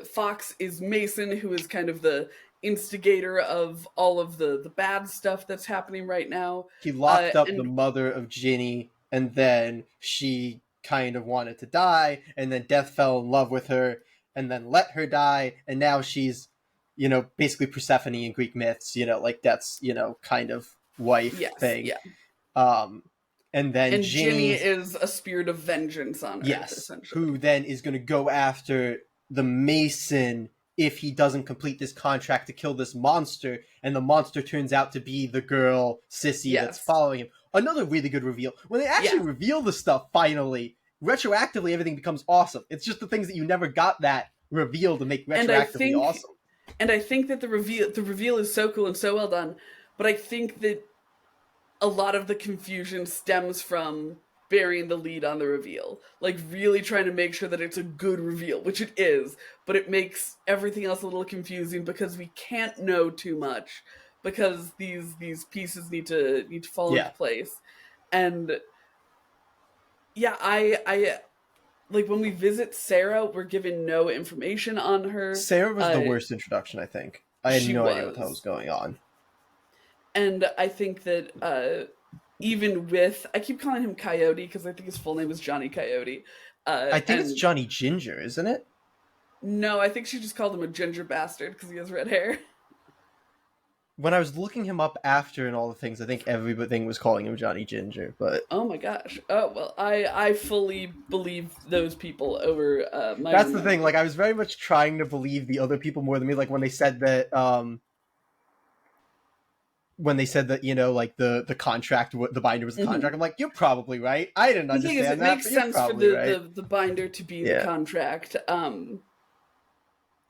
[SPEAKER 2] Fox is Mason, who is kind of the instigator of all of the bad stuff that's happening right now.
[SPEAKER 3] He locked up the mother of Ginny, and then she kind of wanted to die, and then Death fell in love with her and then let her die, and now she's, basically Persephone in Greek myths, like Death's, kind of wife thing.
[SPEAKER 2] Yeah.
[SPEAKER 3] And then
[SPEAKER 2] And
[SPEAKER 3] Ginny
[SPEAKER 2] is a spirit of vengeance on Earth, essentially.
[SPEAKER 3] who then is going to go after the Mason if he doesn't complete this contract to kill this monster, and the monster turns out to be the girl, Sissy, that's following him. Another really good reveal. When they actually reveal the stuff, finally, retroactively, everything becomes awesome. It's just the things that you never got that reveal to make retroactively awesome.
[SPEAKER 2] And I think that the reveal is so cool and so well done, but I think that a lot of the confusion stems from burying the lead on the reveal. Like, really trying to make sure that it's a good reveal, which it is, but it makes everything else a little confusing because we can't know too much, because these pieces need to fall into place. And yeah, I like, when we visit Sarah, we're given no information on her.
[SPEAKER 3] Sarah was the worst introduction, I think. I had no idea what the hell was going on.
[SPEAKER 2] And I think that even with... I keep calling him Coyote because I think his full name is Johnny Coyote.
[SPEAKER 3] I think it's Johnny Ginger, isn't it?
[SPEAKER 2] No, I think she just called him a ginger bastard because he has red hair.
[SPEAKER 3] When I was looking him up after and all the things, I think everything was calling him Johnny Ginger, but...
[SPEAKER 2] Oh my gosh. Oh, well, I fully believe those people over my...
[SPEAKER 3] That's the thing, like, I was very much trying to believe the other people more than me, like, when they said that, like, the contract, the binder was the contract, I'm like, you're probably right. I didn't understand that,
[SPEAKER 2] but you're probably right. It makes sense for the binder to be the contract.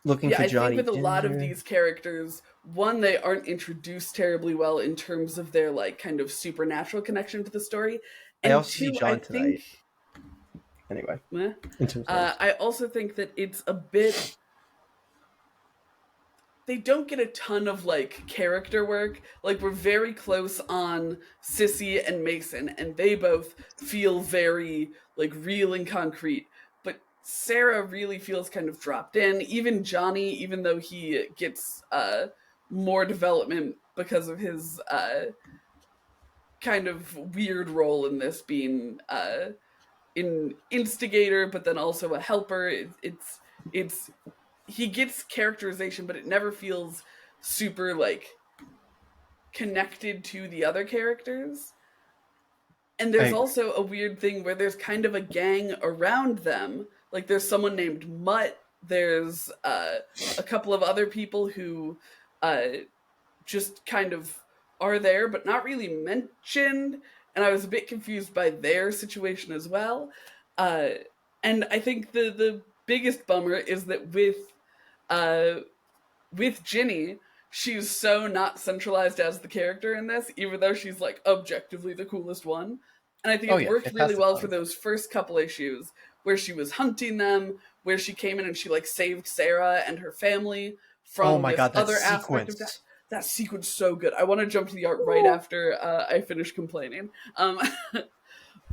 [SPEAKER 3] Looking for Johnny
[SPEAKER 2] I think with
[SPEAKER 3] Ginger.
[SPEAKER 2] A lot of these characters, one, they aren't introduced terribly well in terms of their, like, kind of supernatural connection to the story. And
[SPEAKER 3] I also see John tonight. Anyway.
[SPEAKER 2] I also think that it's a bit... They don't get a ton of, like, character work. Like, we're very close on Sissy and Mason, and they both feel very, like, real and concrete. But Sarah really feels kind of dropped in. Even Johnny, even though he gets more development because of his kind of weird role in this, being an instigator, but then also a helper. It's he gets characterization, but it never feels super, like, connected to the other characters. And there's also a weird thing where there's kind of a gang around them. Like, there's someone named Mutt. There's a couple of other people who just kind of are there, but not really mentioned. And I was a bit confused by their situation as well. And I think the biggest bummer is that with Ginny, she's so not centralized as the character in this, even though she's, like, objectively the coolest one. And I think it worked really well for those first couple issues where she was hunting them, where she came in and she, like, saved Sarah and her family from other aspect of that. That sequence is so good. I want to jump to the art right after I finish complaining.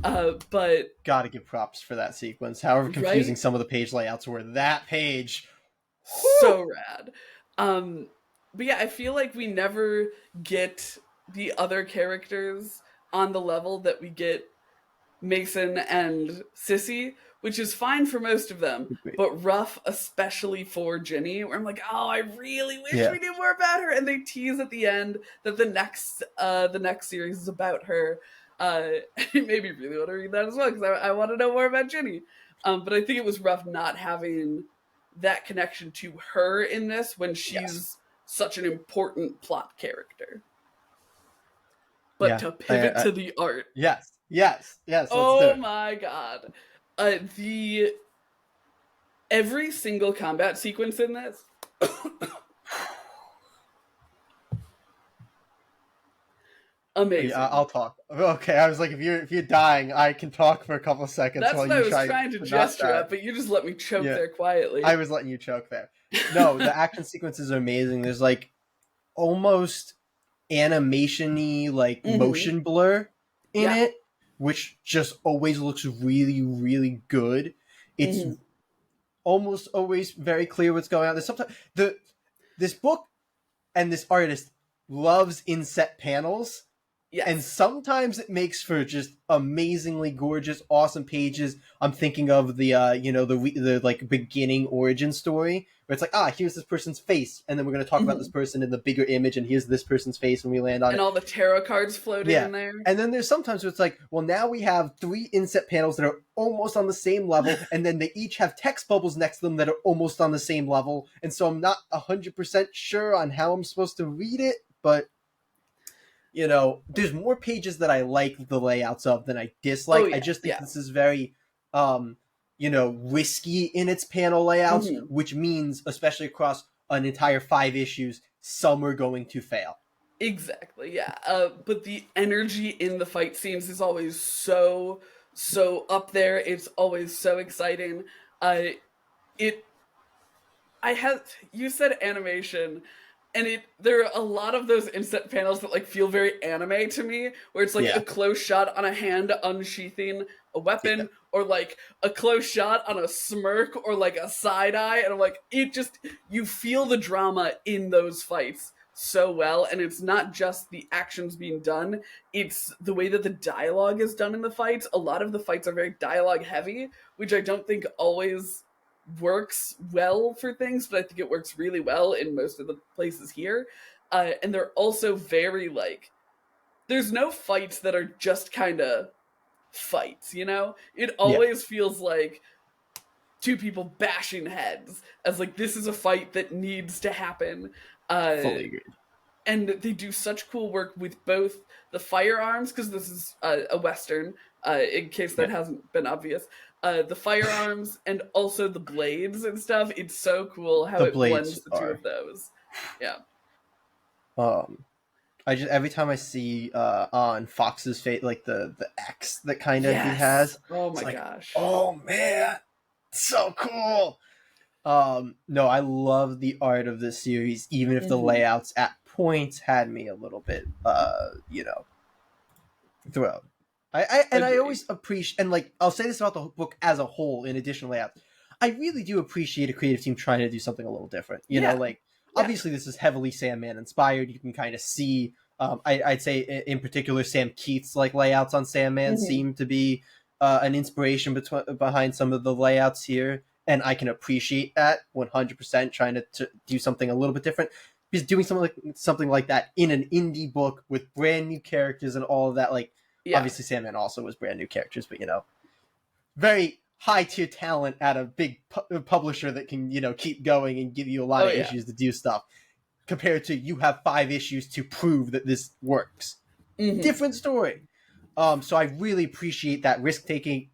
[SPEAKER 2] But
[SPEAKER 3] gotta give props for that sequence. However confusing some of the page layouts were, that page,
[SPEAKER 2] so rad. But yeah, I feel like we never get the other characters on the level that we get Mason and Sissy, which is fine for most of them, but rough, especially for Ginny, where I'm like, oh, I really wish we knew more about her. And they tease at the end that the next series is about her. It made me really want to read that as well, because I want to know more about Ginny. But I think it was rough not having that connection to her in this when she's such an important plot character. But to pivot to the art.
[SPEAKER 3] Yes.
[SPEAKER 2] Oh my god. Every single combat sequence in this amazing.
[SPEAKER 3] Yeah, I'll talk. Okay, I was like, if you're dying, I can talk for a couple of seconds.
[SPEAKER 2] That's what I was trying to gesture at, but you just let me choke there quietly.
[SPEAKER 3] I was letting you choke there. No, the action sequences are amazing. There's, like, almost animation-y, like, motion blur in it, which just always looks really, really good. It's almost always very clear what's going on. There's sometimes this book and this artist loves inset panels
[SPEAKER 2] Yes.
[SPEAKER 3] And sometimes it makes for just amazingly gorgeous, awesome pages. I'm thinking of the the like beginning origin story where it's like, here's this person's face, and then we're going to talk about this person in the bigger image, and here's this person's face when we land on
[SPEAKER 2] and
[SPEAKER 3] it.
[SPEAKER 2] all the tarot cards floating
[SPEAKER 3] Yeah.
[SPEAKER 2] in there.
[SPEAKER 3] And then there's sometimes where it's like, well, now we have 3 inset panels that are almost on the same level, and then they each have text bubbles next to them that are almost on the same level. And so I'm not 100% sure on how I'm supposed to read it, but there's more pages that I like the layouts of than I dislike.
[SPEAKER 2] Oh, yeah,
[SPEAKER 3] I just think
[SPEAKER 2] yeah.
[SPEAKER 3] this is very, risky in its panel layouts, which means, especially across an entire 5 issues, some are going to fail.
[SPEAKER 2] Exactly, yeah. But the energy in the fight scenes is always so up there. It's always so exciting. You said animation, and there are a lot of those inset panels that like feel very anime to me, where it's like a close shot on a hand unsheathing a weapon, or like a close shot on a smirk, or like a side eye, and I'm like, you feel the drama in those fights so well, and it's not just the actions being done, it's the way that the dialogue is done in the fights. A lot of the fights are very dialogue heavy, which I don't think always works well for things, but I think it works really well in most of the places here. And they're also very like, there's no fights that are just kind of fights, It always feels like two people bashing heads, as like, this is a fight that needs to happen.
[SPEAKER 3] Fully agreed.
[SPEAKER 2] And they do such cool work with both the firearms, because this is a Western, in case that hasn't been obvious. The firearms and also the blades and stuff. It's so cool how it blends the two of those. Yeah.
[SPEAKER 3] Every time I see on Fox's face, like the X that kind of he has.
[SPEAKER 2] Oh my gosh.
[SPEAKER 3] Oh man, so cool. No, I love the art of this series, even if the layouts at points had me a little bit, thrown. I always appreciate, and like, I'll say this about the book as a whole, in addition to layouts, I really do appreciate a creative team trying to do something a little different. Obviously this is heavily Sandman inspired. You can kind of see, I'd say in particular, Sam Keith's like layouts on Sandman seem to be an inspiration behind some of the layouts here. And I can appreciate that 100%, trying to do something a little bit different. Because doing something like that in an indie book with brand new characters and all of that, obviously Sandman also was brand new characters, but very high tier talent at a big publisher that can keep going and give you a lot of issues to do stuff. Compared to, you have 5 issues to prove that this works. Different story. So I really appreciate that risk taking.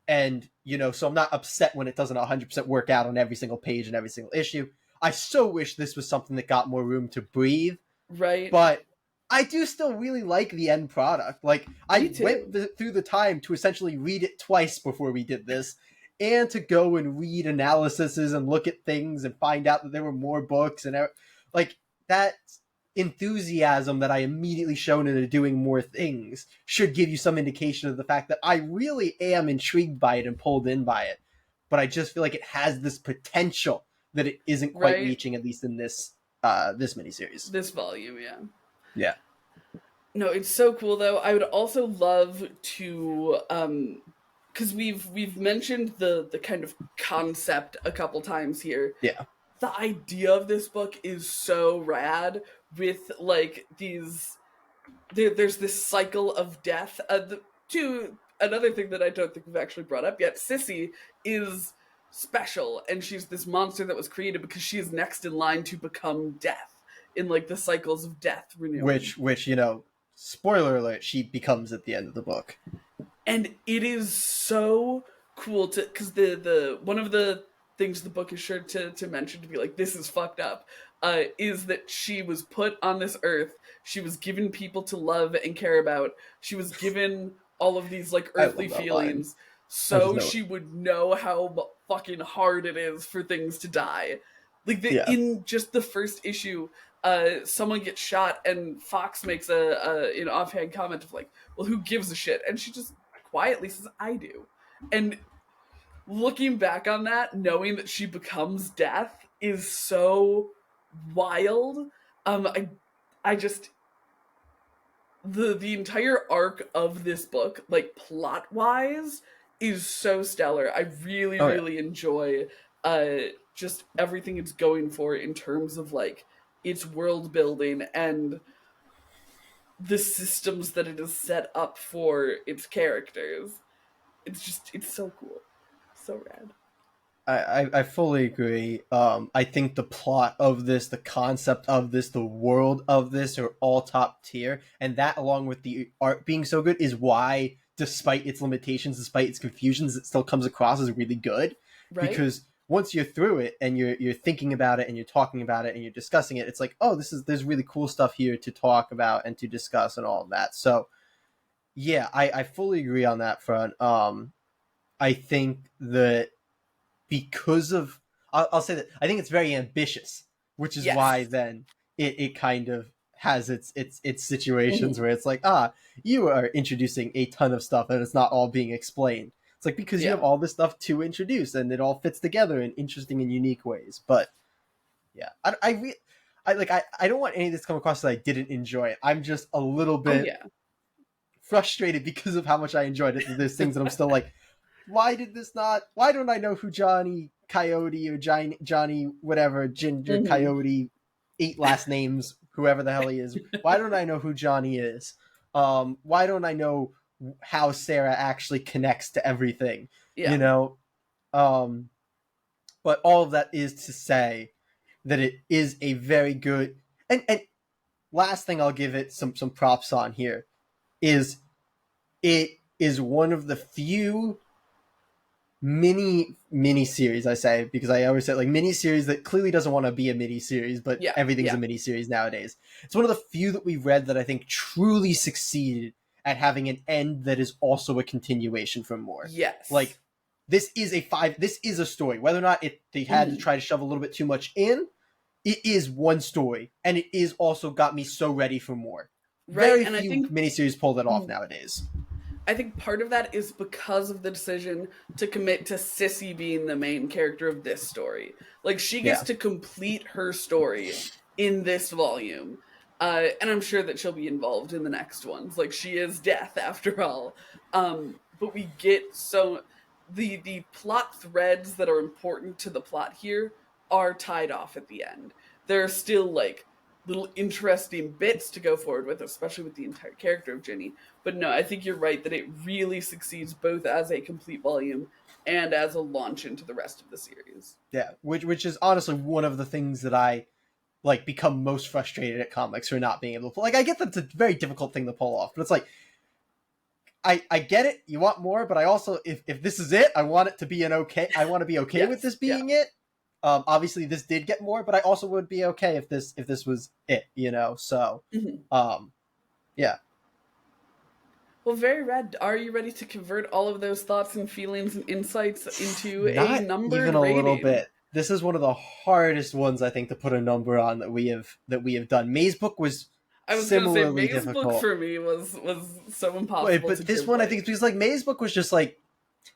[SPEAKER 3] And, so I'm not upset when it doesn't 100% work out on every single page and every single issue. I so wish this was something that got more room to breathe.
[SPEAKER 2] Right.
[SPEAKER 3] But I do still really like the end product. Like, I went through the time to essentially read it twice before we did this, and to go and read analyses and look at things and find out that there were more books. And, like, that enthusiasm that I immediately shown into doing more things should give you some indication of the fact that I really am intrigued by it and pulled in by it. But I just feel like it has this potential that it isn't quite reaching, at least in this miniseries.
[SPEAKER 2] This volume, yeah.
[SPEAKER 3] Yeah.
[SPEAKER 2] No, it's so cool though. I would also love to, because we've mentioned the kind of concept a couple times here.
[SPEAKER 3] Yeah.
[SPEAKER 2] The idea of this book is so rad, with like there's this cycle of death. Another thing that I don't think we've actually brought up yet, Sissy is special, and she's this monster that was created because she is next in line to become death in like the cycles of death renewal.
[SPEAKER 3] Which spoiler alert, she becomes at the end of the book.
[SPEAKER 2] And it is so cool because the one of the things the book is sure to mention, to be like, this is fucked up, is that she was put on this earth, she was given people to love and care about, she was given all of these like earthly feelings, so she would know how fucking hard it is for things to die. Like in just the first issue, someone gets shot and Fox makes an offhand comment of like, well, who gives a shit? And she just quietly says, I do. And looking back on that, knowing that she becomes death is so wild. I just, the entire arc of this book, like plot wise, is so stellar. I really
[SPEAKER 3] Oh yeah.
[SPEAKER 2] really enjoy uh just everything it's going for in terms of like its world building and the systems that it is set up for its characters. It's so cool. So rad.
[SPEAKER 3] I fully agree. I think the plot of this, the concept of this, the world of this are all top tier, and that, along with the art being so good, is why, despite its limitations, despite its confusions, it still comes across as really good.
[SPEAKER 2] Right?
[SPEAKER 3] Because once you're through it and you're thinking about it and you're talking about it and you're discussing it, it's like, oh, there's really cool stuff here to talk about and to discuss and all of that. So yeah, I fully agree on that front. I think that because of I'll say that I think it's very ambitious, which is why
[SPEAKER 2] Yes.
[SPEAKER 3] then it kind of has its situations
[SPEAKER 2] Mhm.
[SPEAKER 3] where it's like, you are introducing a ton of stuff and it's not all being explained. It's like because you
[SPEAKER 2] Yeah.
[SPEAKER 3] have all this stuff to introduce and it all fits together in interesting and unique ways. But yeah, I don't want any of this to come across that I didn't enjoy it. I'm just a little
[SPEAKER 2] Oh
[SPEAKER 3] bit
[SPEAKER 2] yeah.
[SPEAKER 3] frustrated because of how much I enjoyed it. There's things that I'm still like, why don't I know who Johnny Coyote or Johnny whatever Ginger
[SPEAKER 2] Mhm.
[SPEAKER 3] Coyote, 8 last names, whoever the hell he is, why don't I know who Johnny is? Why don't I know how Sarah actually connects to everything, you
[SPEAKER 2] Yeah.
[SPEAKER 3] know? um but all of that is to say that it is a very good, and last thing I'll give it some props on here is it is one of the few mini series, I say, because I always say like mini series that clearly doesn't want to be a mini series, but
[SPEAKER 2] Yeah.
[SPEAKER 3] everything's a
[SPEAKER 2] Yeah.
[SPEAKER 3] mini series nowadays. It's one of the few that we've read that I think truly succeeded at having an end that is also a continuation from more.
[SPEAKER 2] Yes.
[SPEAKER 3] Like this is a story. Whether or not they had to
[SPEAKER 2] Mhm.
[SPEAKER 3] try to shove a little bit too much in, it is one story, and it is also got me so ready for more.
[SPEAKER 2] Right.
[SPEAKER 3] Very
[SPEAKER 2] And I
[SPEAKER 3] few
[SPEAKER 2] think
[SPEAKER 3] miniseries pull that off
[SPEAKER 2] mhm.
[SPEAKER 3] nowadays.
[SPEAKER 2] I think part of that is because of the decision to commit to Sissy being the main character of this story. Like she gets
[SPEAKER 3] Yeah.
[SPEAKER 2] to complete her story in this volume. And I'm sure that she'll be involved in the next ones. Like she is death after all. But we get so the plot threads that are important to the plot here are tied off at the end. There are still like little interesting bits to go forward with, especially with the entire character of Ginny. But no, I think you're right that it really succeeds both as a complete volume and as a launch into the rest of the series.
[SPEAKER 3] Yeah, which is honestly one of the things that I like become most frustrated at comics for not being able to pull. Like I get that it's a very difficult thing to pull off, but it's like I get it. You want more, but I also if this is it, I want it to be an okay. I want to be okay with
[SPEAKER 2] Yes,
[SPEAKER 3] this
[SPEAKER 2] yeah.
[SPEAKER 3] being it. Obviously this did get more, but I also would be okay if this was it. So
[SPEAKER 2] Mhm.
[SPEAKER 3] um, yeah.
[SPEAKER 2] Well, very rad. Are you ready to convert all of those thoughts and feelings and insights into a
[SPEAKER 3] Not even
[SPEAKER 2] numbered
[SPEAKER 3] a little
[SPEAKER 2] rating?
[SPEAKER 3] bit. This is one of the hardest ones I think to put a number on that we have done. Maze Book was
[SPEAKER 2] I was gonna say
[SPEAKER 3] similarly
[SPEAKER 2] Maze Book
[SPEAKER 3] difficult.
[SPEAKER 2] for me was so
[SPEAKER 3] But,
[SPEAKER 2] impossible to
[SPEAKER 3] but this
[SPEAKER 2] give
[SPEAKER 3] one I think it's
[SPEAKER 2] like
[SPEAKER 3] because like Maze Book was just like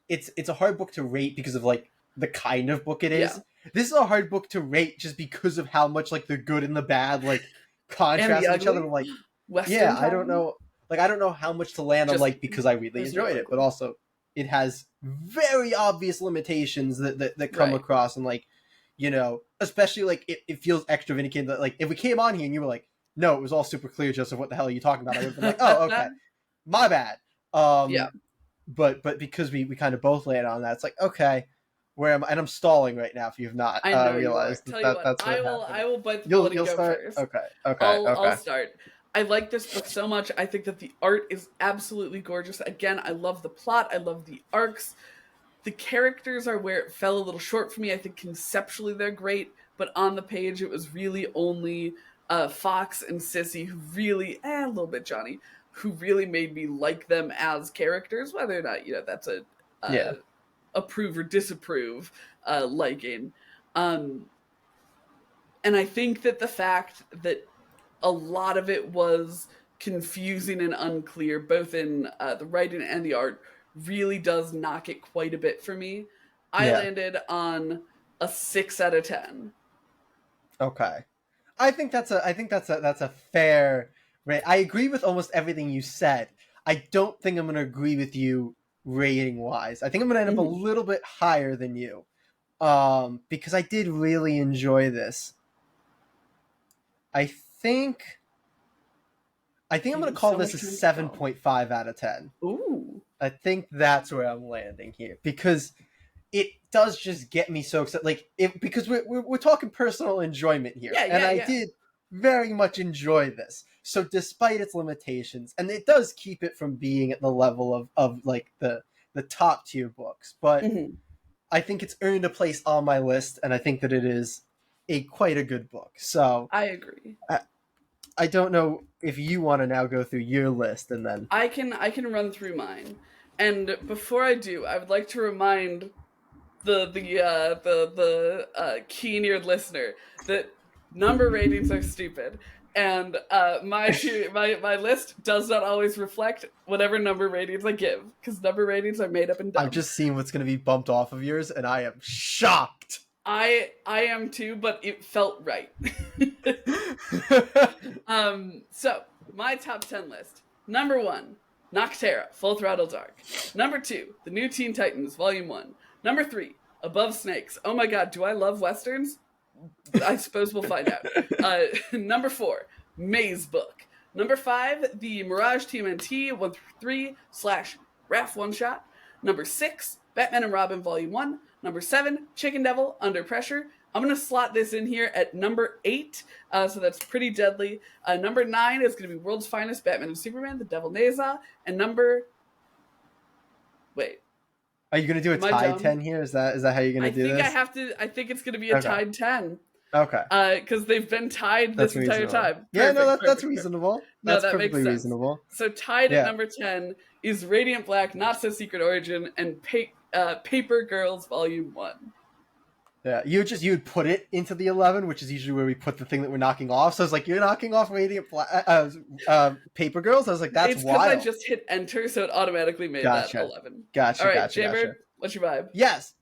[SPEAKER 3] it's a hard book to rate because of like the kind of book it
[SPEAKER 2] yeah.
[SPEAKER 3] is. This is a hard book to rate just because of how much like the good and the bad like
[SPEAKER 2] And the
[SPEAKER 3] contrast with each other.
[SPEAKER 2] ugly?
[SPEAKER 3] I'm like, yeah,
[SPEAKER 2] Western
[SPEAKER 3] I don't
[SPEAKER 2] town?
[SPEAKER 3] know. Like I don't know how much to land on
[SPEAKER 2] Just
[SPEAKER 3] like because I really
[SPEAKER 2] there's no
[SPEAKER 3] enjoyed it, but
[SPEAKER 2] ugly.
[SPEAKER 3] also it has very obvious limitations that come
[SPEAKER 2] Right.
[SPEAKER 3] across and like, especially like it feels extra vindicated that like if we came on here and you were like, no, it was all super clear, Joseph, what the hell are you talking about? I would have been like, oh, okay, my bad.
[SPEAKER 2] Yeah.
[SPEAKER 3] But because we kind of both land on that, it's like okay, where am I? And I'm stalling right now. If you've not
[SPEAKER 2] I know you are.
[SPEAKER 3] realized
[SPEAKER 2] Tell you
[SPEAKER 3] that
[SPEAKER 2] what,
[SPEAKER 3] that's what happened,
[SPEAKER 2] I will bite the bullet and
[SPEAKER 3] you'll
[SPEAKER 2] go
[SPEAKER 3] start.
[SPEAKER 2] first.
[SPEAKER 3] Okay, okay,
[SPEAKER 2] I'll
[SPEAKER 3] okay.
[SPEAKER 2] start. I like this book so much. I think that the art is absolutely gorgeous. Again, I love the plot. I love the arcs. The characters are where it fell a little short for me. I think conceptually they're great, but on the page it was really only Fox and Sissy who really, a little bit Johnny, who really made me like them as characters. Whether or not that's a
[SPEAKER 3] Yeah,
[SPEAKER 2] approve or disapprove liking. Um, and I think that the fact that a lot of it was confusing and unclear, both in the writing and the art, really does knock it quite a bit for me. I
[SPEAKER 3] yeah.
[SPEAKER 2] landed on a 6 out of 10.
[SPEAKER 3] Okay. I think that's a fair Right. I agree with almost everything you said. I don't think I'm going to agree with you rating wise. I think I'm going to end up a little bit higher than you. Because I did really enjoy this. I think I'm going to call this a 7.5 out of 10.
[SPEAKER 2] Ooh.
[SPEAKER 3] I think that's where I'm landing here because it does just get me so excited. Like, because we're talking personal enjoyment here, I did very much enjoy this. So despite its limitations, and it does keep it from being at the level of like the top tier books, but I think it's earned a place on my list, and I think that it is quite a good book. So
[SPEAKER 2] I agree.
[SPEAKER 3] I don't know if you want to now go through your list, and then
[SPEAKER 2] I can run through mine. And before I do, I would like to remind the keen-eared listener that number ratings are stupid, and my list does not always reflect whatever number ratings I give, because number ratings are made up and dumb.
[SPEAKER 3] I've just seen what's going to be bumped off of yours, and I am shocked.
[SPEAKER 2] I am too, but it felt right. So my top 10 list. Number 1, Noctera, Full Throttle Dark. Number 2, The New Teen Titans, Volume 1. Number 3, Above Snakes. Oh my god, do I love Westerns? I suppose we'll find out. Number 4, Maze Book. Number 5, the Mirage TMNT 1-3/RAF one-shot. Number 6, Batman and Robin Volume 1. Number 7, Chicken Devil, Under Pressure. I'm going to slot this in here at number 8, so that's pretty deadly. Number 9 is going to be World's Finest, Batman and Superman, The Devil Neza. And Wait.
[SPEAKER 3] Are you going to do a tied 10 here? Is that how you're going to do this?
[SPEAKER 2] I think it's going to be a tied 10.
[SPEAKER 3] Okay.
[SPEAKER 2] Because they've been tied this entire time.
[SPEAKER 3] Yeah, that's reasonable. That's perfectly reasonable.
[SPEAKER 2] So tied at number 10 is Radiant Black, Not So Secret Origin, and Paper Girls Volume 1.
[SPEAKER 3] Yeah, you would put it into the 11, which is usually where we put the thing that we're knocking off. So it's like, you're knocking off Radiant Black, Paper Girls? I was like, that's wild.
[SPEAKER 2] It's because I just hit enter, so it automatically made that 11.
[SPEAKER 3] Gotcha,
[SPEAKER 2] all right, Jaybird, what's your vibe?
[SPEAKER 3] Yes.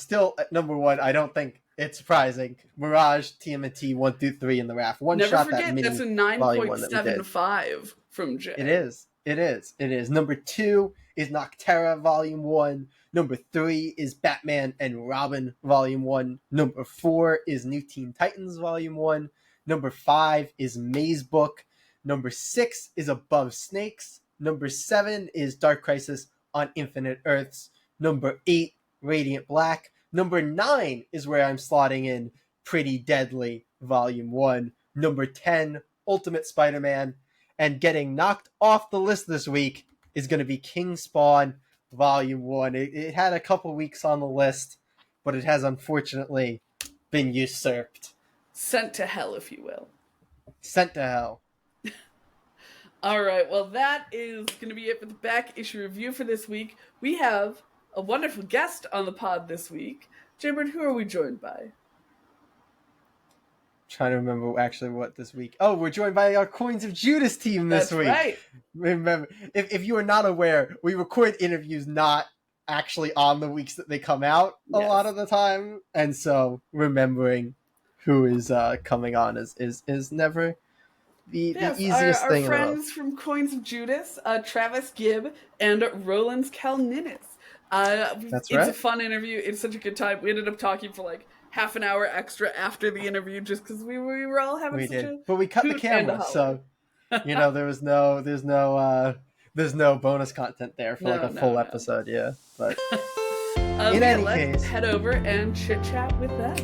[SPEAKER 3] Still at number 1, I don't think it's surprising. Mirage TMNT 1-3 in the RAF.
[SPEAKER 2] Never forget, that's a 9.75 from Jay.
[SPEAKER 3] It is. Number 2 is Noctera Volume 1. Number 3 is Batman and Robin Volume 1. Number 4 is New Teen Titans Volume 1. Number 5 is Maze Book. Number 6 is Above Snakes. Number 7 is Dark Crisis on Infinite Earths. Number 8, Radiant Black. Number 9 is where I'm slotting in Pretty Deadly Volume 1. Number 10, Ultimate Spider-Man. And getting knocked off the list this week is going to be King Spawn Volume 1. It had a couple weeks on the list, but it has unfortunately been usurped.
[SPEAKER 2] Sent to hell, if you will.
[SPEAKER 3] Sent to hell.
[SPEAKER 2] All right, well, that is going to be it for the back issue review for this week. We have a wonderful guest on the pod this week. Jaybird, who are we joined by?
[SPEAKER 3] Trying to remember actually what this week. Oh, we're joined by our Coins of Judas team this week.
[SPEAKER 2] That's right.
[SPEAKER 3] Remember, if you are not aware, we record interviews not actually on the weeks that they come out a lot of the time, and so remembering who is coming on is never the easiest thing.
[SPEAKER 2] Our friends from Coins of Judas, Travis Gibb and Rolands Kalnins. It's a fun interview. It's such a good time. We ended up talking for like half an hour extra after the interview just because we were all having
[SPEAKER 3] but we cut the camera, so there's no bonus content there for a full episode. Yeah, but in any case,
[SPEAKER 2] head over and chit chat with them.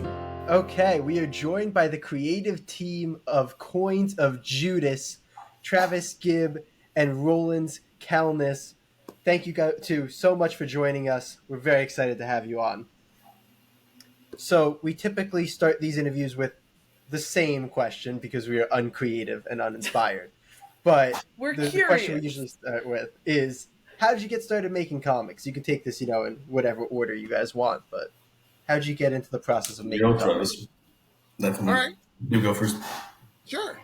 [SPEAKER 3] Okay, we are joined by the creative team of Coins of Judas, Travis Gibb and Rolands Kalnins. Thank you guys so much for joining us. We're very excited to have you on. So we typically start these interviews with the same question because we are uncreative and uninspired. But the question we usually start with is, how did you get started making comics? You can take this, in whatever order you guys want, but how did you get into the process of making comics?
[SPEAKER 4] Definitely. All right. You go first.
[SPEAKER 1] Sure.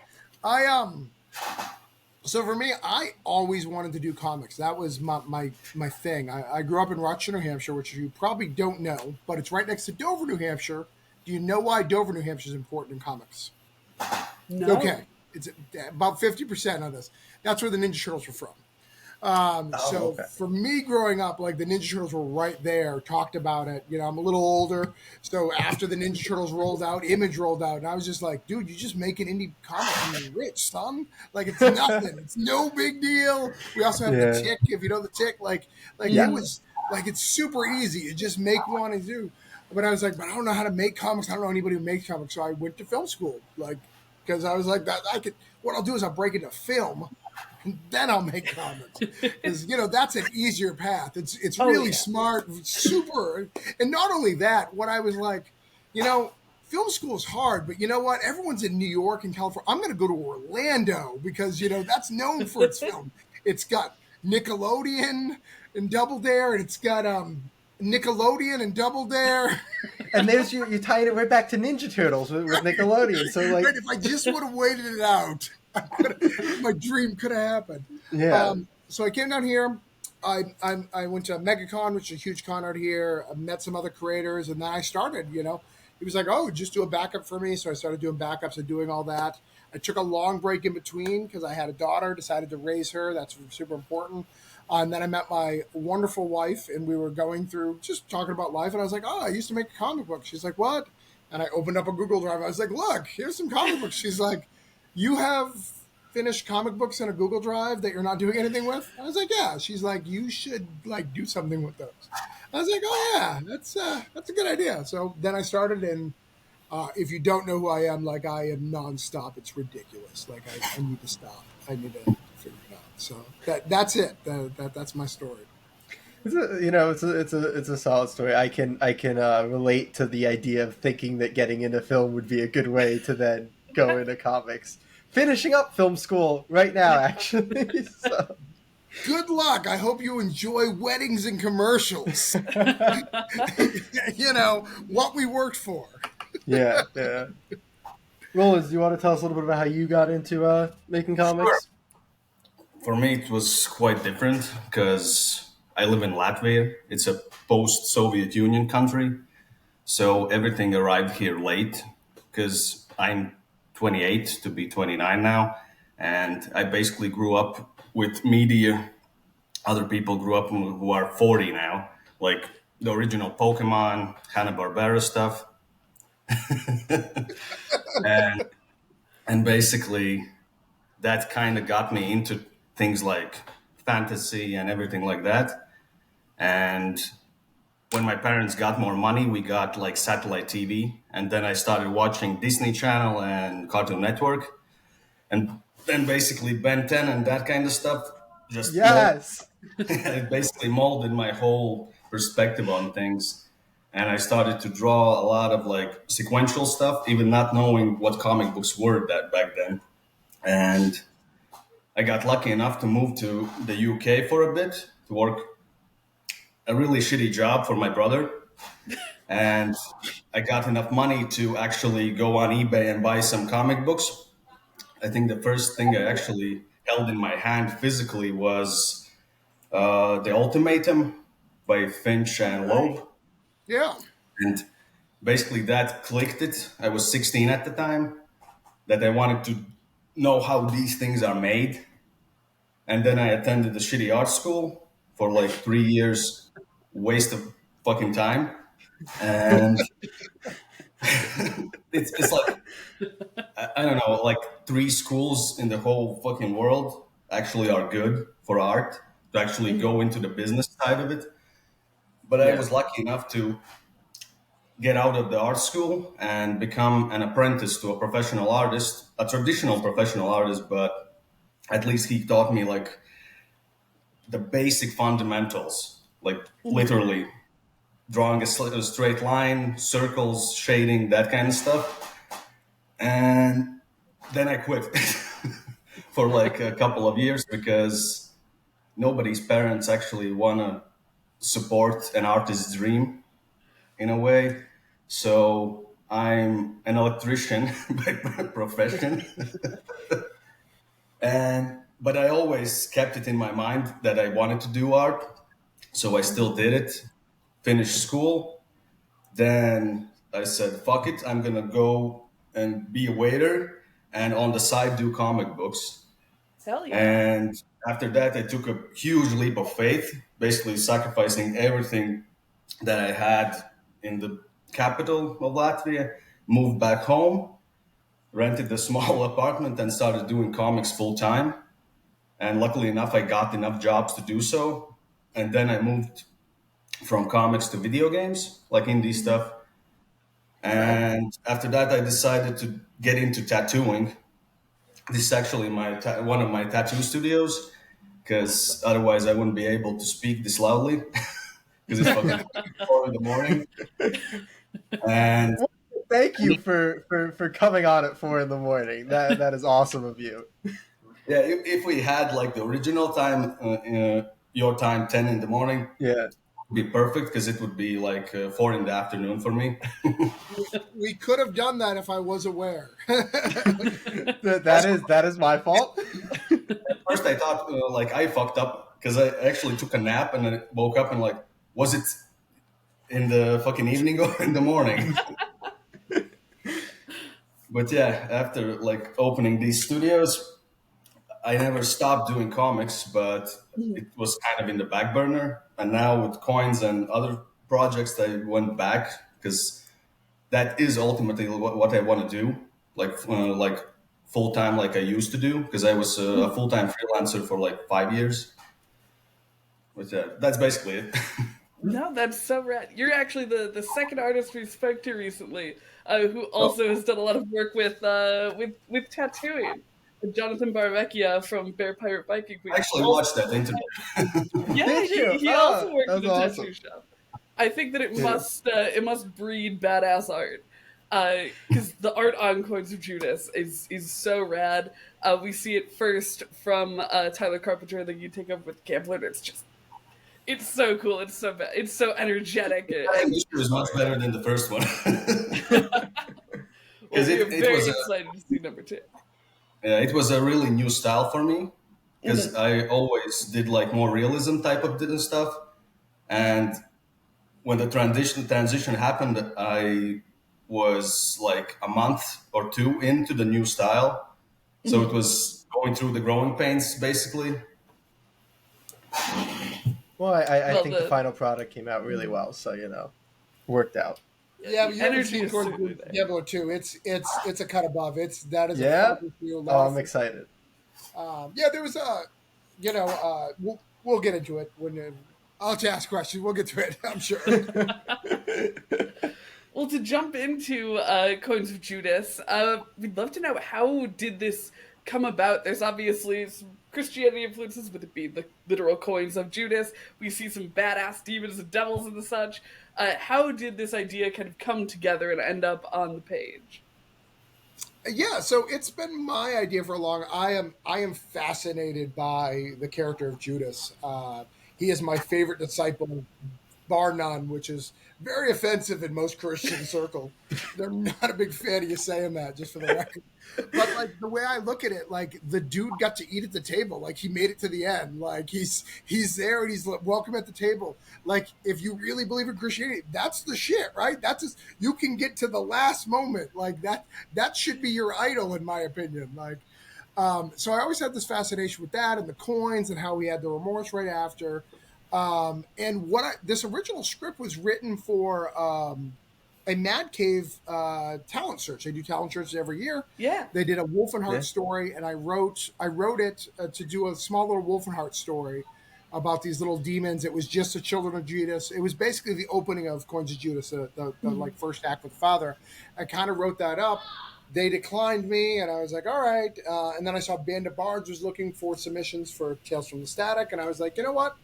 [SPEAKER 1] So for me, I always wanted to do comics. That was my thing. I grew up in Rochester, New Hampshire, which you probably don't know, but it's right next to Dover, New Hampshire. Do you know why Dover, New Hampshire is important in comics?
[SPEAKER 2] No.
[SPEAKER 1] Okay. It's about 50% on this. That's where the Ninja Turtles were from.
[SPEAKER 3] Oh,
[SPEAKER 1] So
[SPEAKER 3] okay.
[SPEAKER 1] for me growing up, like the Ninja Turtles were right there, talked about it. You know, I'm a little older. So after the Ninja Turtles rolled out, Image rolled out, and I was just like, dude, you just make an indie comic and you're rich, son. Like it's nothing. It's no big deal. We also have the
[SPEAKER 3] Yeah.
[SPEAKER 1] Tick, if you know the Tick, like
[SPEAKER 3] Yeah.
[SPEAKER 1] it was like it's super easy. You just make one and do. But I was like, but I don't know how to make comics. I don't know anybody who makes comics. So I went to film school, like because I was like, that I could. What I'll do is I'll break it to film then I'll make comics because that's an easier path. It's really smart, super, and not only that. What I was like, film school is hard, but you know what? Everyone's in New York and California. I'm going to go to Orlando because that's known for its film. It's got Nickelodeon and Double Dare, and it's got Nickelodeon and Double Dare.
[SPEAKER 3] And there's you tying it right back to Ninja Turtles with Nickelodeon. So like,
[SPEAKER 1] right, if I just would have waited it out, my dream could have happened.
[SPEAKER 3] yeah.
[SPEAKER 1] So I came down here. I went to MegaCon, which is a huge con out here. I met some other creators, and then I started. He was like, "Oh, just do a backup for me." So I started doing backups and doing all that. I took a long break in between because I had a daughter. Decided to raise her. That's super important. And then I met my wonderful wife, and we were going through just talking about life. And I was like, "Oh, I used to make a comic book." She's like, "What?" And I opened up a Google Drive. I was like, "Look, here's some comic books." She's like, "You have finished comic books in a Google Drive that you're not doing anything with?" I was like, "Yeah." She's like, "You should do something with those." I was like, "Oh yeah, that's a good idea." So then I started, and if you don't know who I am, like I am nonstop. It's ridiculous. Like I need to stop. I need to figure it out. So that's it. That's my story.
[SPEAKER 3] It's a solid story. I can relate to the idea of thinking that getting into film would be a good way to then go into comics. Finishing up film school right now, actually. So.
[SPEAKER 1] Good luck. I hope you enjoy weddings and commercials. What we worked for.
[SPEAKER 3] Yeah. Rolands, do you want to tell us a little bit about how you got into making comics?
[SPEAKER 4] Sure. For me, it was quite different because I live in Latvia. It's a post-Soviet Union country, so everything arrived here late because I'm 28 to be 29 now, and I basically grew up with media. Other people grew up who are 40 now, like the original Pokemon, Hanna-Barbera stuff, and basically that kind of got me into things like fantasy and everything like that. And when my parents got more money, we got like satellite TV, and then I started watching Disney Channel and Cartoon Network, and then basically Ben 10 and that kind of stuff just
[SPEAKER 3] Yes.
[SPEAKER 4] it basically molded my whole perspective on things. And I started to draw a lot of like sequential stuff, even not knowing what comic books were that back then. And I got lucky enough to move to the UK for a bit to work a really shitty job for my brother. And I got enough money to actually go on eBay and buy some comic books. I think the first thing I actually held in my hand physically was The Ultimatum by Finch and Loeb.
[SPEAKER 1] Yeah.
[SPEAKER 4] And basically that clicked it. I was 16 at the time, that I wanted to know how these things are made. And then I attended the shitty art school for like 3 years, waste of fucking time. And it's like, I don't know, like 3 schools in the whole fucking world actually are good for art to actually go into the business side of it. But I was lucky enough to get out of the art school and become an apprentice to a professional artist, a traditional professional artist, but at least he taught me like the basic fundamentals, like literally drawing a straight line, circles, shading, that kind of stuff. And then I quit for like a couple of years because nobody's parents actually want to support an artist's dream in a way. So I'm an electrician by profession. But I always kept it in my mind that I wanted to do art. So I still did it, finished school. Then I said, fuck it, I'm going to go and be a waiter. and on the side do comic books.
[SPEAKER 2] Hell yeah.
[SPEAKER 4] And after that, I took a huge leap of faith, basically sacrificing everything that I had in the capital of Latvia, moved back home, rented a small apartment, and started doing comics full time. And luckily enough, I got enough jobs to do so. And then I moved from comics to video games, like indie stuff. And after that, I decided to get into tattooing. This is actually one of my tattoo studios, because otherwise I wouldn't be able to speak this loudly because it's fucking 4 in the morning. And
[SPEAKER 3] Thank you for coming on at 4 a.m. That is awesome of you.
[SPEAKER 4] yeah, if we had like the original time, your time 10 in the morning,
[SPEAKER 3] Yeah,
[SPEAKER 4] would be perfect because it would be like 4 in the afternoon for me.
[SPEAKER 1] We could have done that if I was aware.
[SPEAKER 3] that is my fault.
[SPEAKER 4] First, I thought like I fucked up because I actually took a nap and I woke up and like, was it in the fucking evening or in the morning? But yeah, after like opening these studios, I never stopped doing comics, but it was kind of in the back burner. And now with coins and other projects, I went back because that is ultimately what I want to do, like full time, like I used to do, because I was a full time freelancer for like 5 years. But yeah, that's basically it.
[SPEAKER 2] No, that's so rad. You're actually the second artist we spoke to recently who also has done a lot of work with tattooing. Jonathan Barvecchia from Bear Pirate Viking.
[SPEAKER 4] I actually watched that interview.
[SPEAKER 2] Yeah,
[SPEAKER 3] Did you?
[SPEAKER 2] he also worked
[SPEAKER 3] That's
[SPEAKER 2] in a
[SPEAKER 3] awesome.
[SPEAKER 2] tattoo shop. I think that it must breed badass art. Because the art on Coins of Judas is so rad. We see it first from Tyler Carpenter, then you take up with Gambler. It's so cool. It's so bad. It's so energetic.
[SPEAKER 4] That issue is much better than the first one.
[SPEAKER 2] Well, we're
[SPEAKER 4] it
[SPEAKER 2] very
[SPEAKER 4] was
[SPEAKER 2] excited to see number 2.
[SPEAKER 4] it was a really new style for me because I always did like more realism type of stuff, and when the transition happened, I was like a month or two into the new style, so it was going through the growing pains basically.
[SPEAKER 3] Well, I
[SPEAKER 2] Well,
[SPEAKER 3] think the final product came out really well, so worked out.
[SPEAKER 1] Yeah, but you haven't
[SPEAKER 2] energy
[SPEAKER 1] seen
[SPEAKER 2] is
[SPEAKER 1] Coins
[SPEAKER 2] certainly
[SPEAKER 1] of
[SPEAKER 2] there.
[SPEAKER 1] Diablo 2. It's a cut above. That is
[SPEAKER 3] Yeah?
[SPEAKER 1] a perfect view.
[SPEAKER 3] Oh, I'm excited.
[SPEAKER 1] Yeah, there was we'll get into it when I'll just ask questions. We'll get to it. I'm sure.
[SPEAKER 2] Well, to jump into Coins of Judas, we'd love to know, how did this come about? There's obviously some Christianity influences, with it being the literal coins of Judas. We see some badass demons and devils and the such. How did this idea kind of come together and end up on the page?
[SPEAKER 1] Yeah, so it's been my idea for a long. I am fascinated by the character of Judas. He is my favorite disciple, bar none, which is very offensive in most Christian circles. They're not a big fan of you saying that, just for the record. But like the way I look at it, like the dude got to eat at the table. Like he made it to the end. Like he's there and he's welcome at the table. Like if you really believe in Christianity, that's the shit, right? That's just, you can get to the last moment. Like that should be your idol, in my opinion. Like so I always had this fascination with that and the coins and how he had the remorse right after. And this original script was written for a Mad Cave talent search. They do talent searches every year.
[SPEAKER 2] Yeah.
[SPEAKER 1] They did a Wolfenheart story, and I wrote it to do a small little Wolfenheart story about these little demons. It was just the children of Judas. It was basically the opening of Coins of Judas, the like first act with the father. I kind of wrote that up. They declined me, and I was like, all right. And then I saw Band of Bards was looking for submissions for Tales from the Static, and I was like, you know what?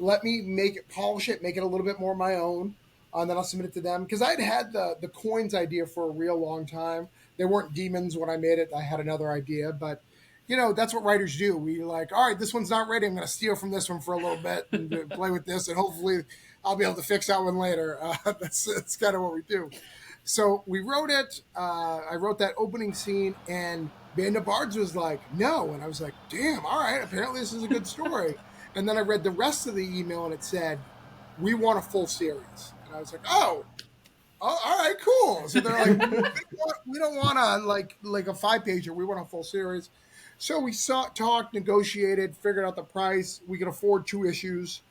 [SPEAKER 1] Let me polish it, make it a little bit more my own, and then I'll submit it to them. Because I'd had the coins idea for a real long time. They weren't demons when I made it. I had another idea, but that's what writers do. We like, all right, this one's not ready. I'm going to steal from this one for a little bit and play with this, and hopefully I'll be able to fix that one later. That's kind of what we do. So we wrote it. I wrote that opening scene, and Band of Bards was like, no. And I was like, damn, all right, apparently this is a good story. And then I read the rest of the email, and it said, we want a full series. And I was like, oh, Oh, all right, cool. So they're like, we don't want a like a 5-pager. We want a full series. So we talked, negotiated, figured out the price. We could afford 2 issues.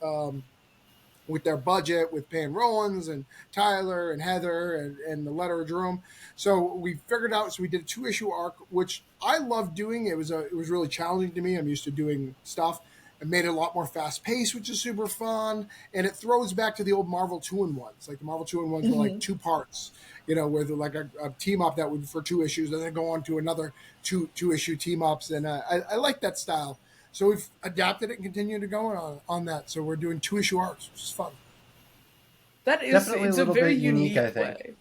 [SPEAKER 1] With their budget, with paying Rolands and Tyler and Heather and the letter of Jerome. So we figured out. So we did a 2-issue arc, which I love doing. It was really challenging to me. I'm used to doing stuff. It made it a lot more fast paced, which is super fun. And it throws back to the old Marvel 2-in-1s. Like the Marvel 2-in-1s were like 2 parts, where they're like a team up that would for 2 issues, and then go on to another two-issue team ups. And I like that style. So we've adapted it and continued to go on that. So we're doing 2-issue arcs, which is fun.
[SPEAKER 2] That is
[SPEAKER 3] Definitely
[SPEAKER 2] it's
[SPEAKER 3] a
[SPEAKER 2] a
[SPEAKER 3] little
[SPEAKER 2] very
[SPEAKER 3] bit unique, I
[SPEAKER 2] unique
[SPEAKER 3] think.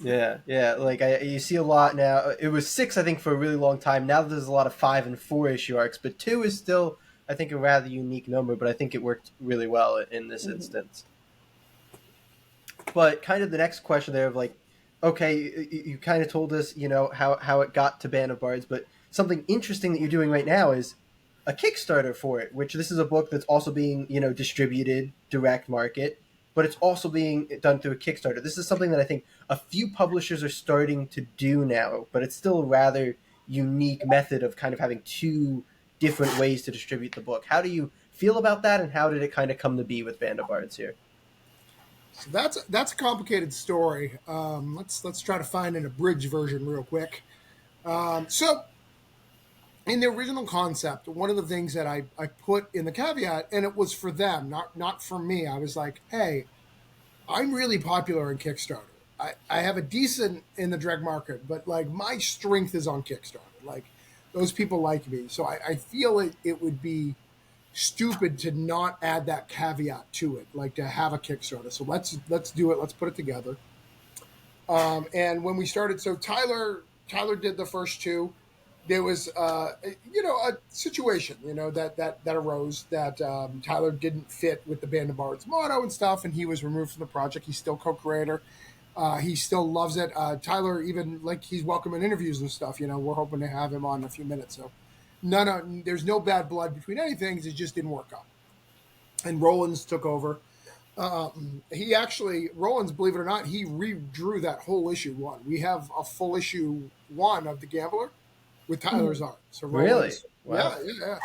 [SPEAKER 2] way.
[SPEAKER 3] Yeah. Like you see a lot now. It was 6, I think, for a really long time. Now there's a lot of 5 and 4-issue arcs, but 2 is still, I think, a rather unique number. But I think it worked really well in this instance. But kind of the next question there of like, okay, you kind of told us, how it got to Band of Bards, but something interesting that you're doing right now is a Kickstarter for it, which this is a book that's also being, distributed direct market, but it's also being done through a Kickstarter. This is something that I think a few publishers are starting to do now, but it's still a rather unique method of kind of having 2 different ways to distribute the book. How do you feel about that, and how did it kind of come to be with Band of Bards here?
[SPEAKER 1] So that's a complicated story. Let's try to find an abridged version real quick. So in the original concept, one of the things that I put in the caveat, and it was for them, not for me. I was like, hey, I'm really popular in Kickstarter. I have a decent in the direct market, but like my strength is on Kickstarter. Like those people like me. So I feel it would be stupid to not add that caveat to it, like to have a Kickstarter. So let's do it. Let's put it together. And when we started, so Tyler did the first 2. There was a situation that arose that Tyler didn't fit with the Band of Bards motto and stuff, and he was removed from the project. He's still co-creator. He still loves it. Tyler, even like he's welcoming interviews and stuff. We're hoping to have him on in a few minutes. So there's no bad blood between any things. It just didn't work out. And Rolands took over. Rolands, believe it or not, he redrew that whole issue 1. We have a full issue 1 of The Gambler with Tyler's art. So Rolands,
[SPEAKER 3] Really? Wow.
[SPEAKER 1] Yeah.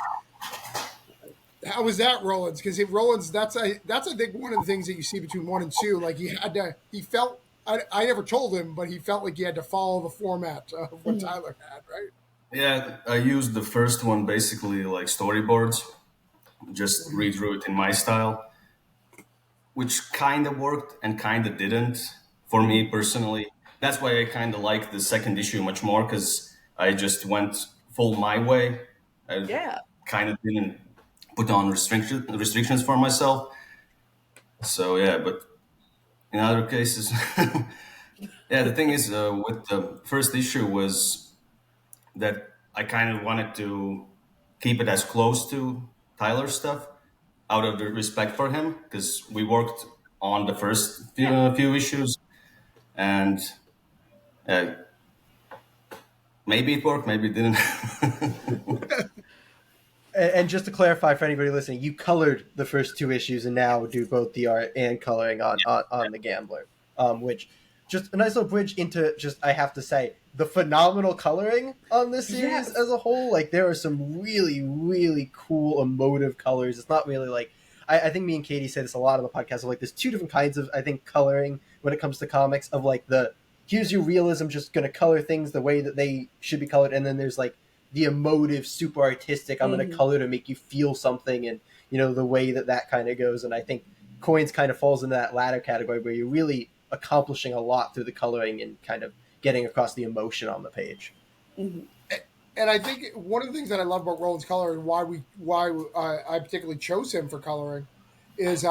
[SPEAKER 1] How was that, Rolands? Because Rolands, that's I think one of the things that you see between 1 and 2. Like he felt. I never told him, but he felt like he had to follow the format of what Tyler had, right?
[SPEAKER 4] Yeah, I used the first one basically like storyboards, just redrew it in my style, which kind of worked and kind of didn't for me personally. That's why I kind of like the second issue much more, because I just went full my way. I kind of didn't put on restrictions for myself. So yeah, but in other cases, yeah, the thing is with the first issue was that I kind of wanted to keep it as close to Tyler's stuff out of the respect for him, because we worked on the first few issues, and uh, maybe it worked, maybe it didn't.
[SPEAKER 3] And just to clarify for anybody listening, you colored the first 2 issues and now do both the art and coloring on The Gambler, which just a nice little bridge into just, I have to say, the phenomenal coloring on this series as a whole. Like there are some really, really cool emotive colors. It's not really like, I think me and Katie say this a lot on the podcast, of like there's 2 different kinds of, I think, coloring when it comes to comics, of like here's your realism, just going to color things the way that they should be colored. And then there's like the emotive, super artistic, I'm going to color to make you feel something, and the way that kind of goes. And I think Coins kind of falls into that latter category, where you're really accomplishing a lot through the coloring and kind of getting across the emotion on the page.
[SPEAKER 1] And I think one of the things that I love about Roland's color, and why I particularly chose him for coloring, is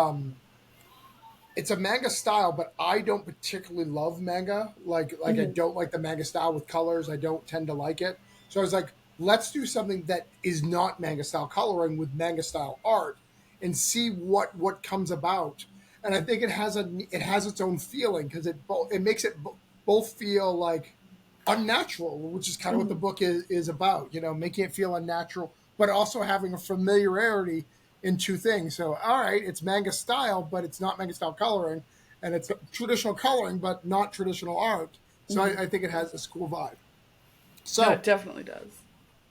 [SPEAKER 1] it's a manga style, but I don't particularly love manga. Like I don't like the manga style with colors. I don't tend to like it. So I was like, let's do something that is not manga style coloring with manga style art, and see what comes about. And I think it has its own feeling, because it makes it both feel like unnatural, which is kind of what the book is about. Making it feel unnatural, but also having a familiarity in 2 things. So all right, it's manga style, but it's not manga style coloring, and it's traditional coloring, but not traditional art. So I think it has this cool vibe. So
[SPEAKER 2] No, it definitely does.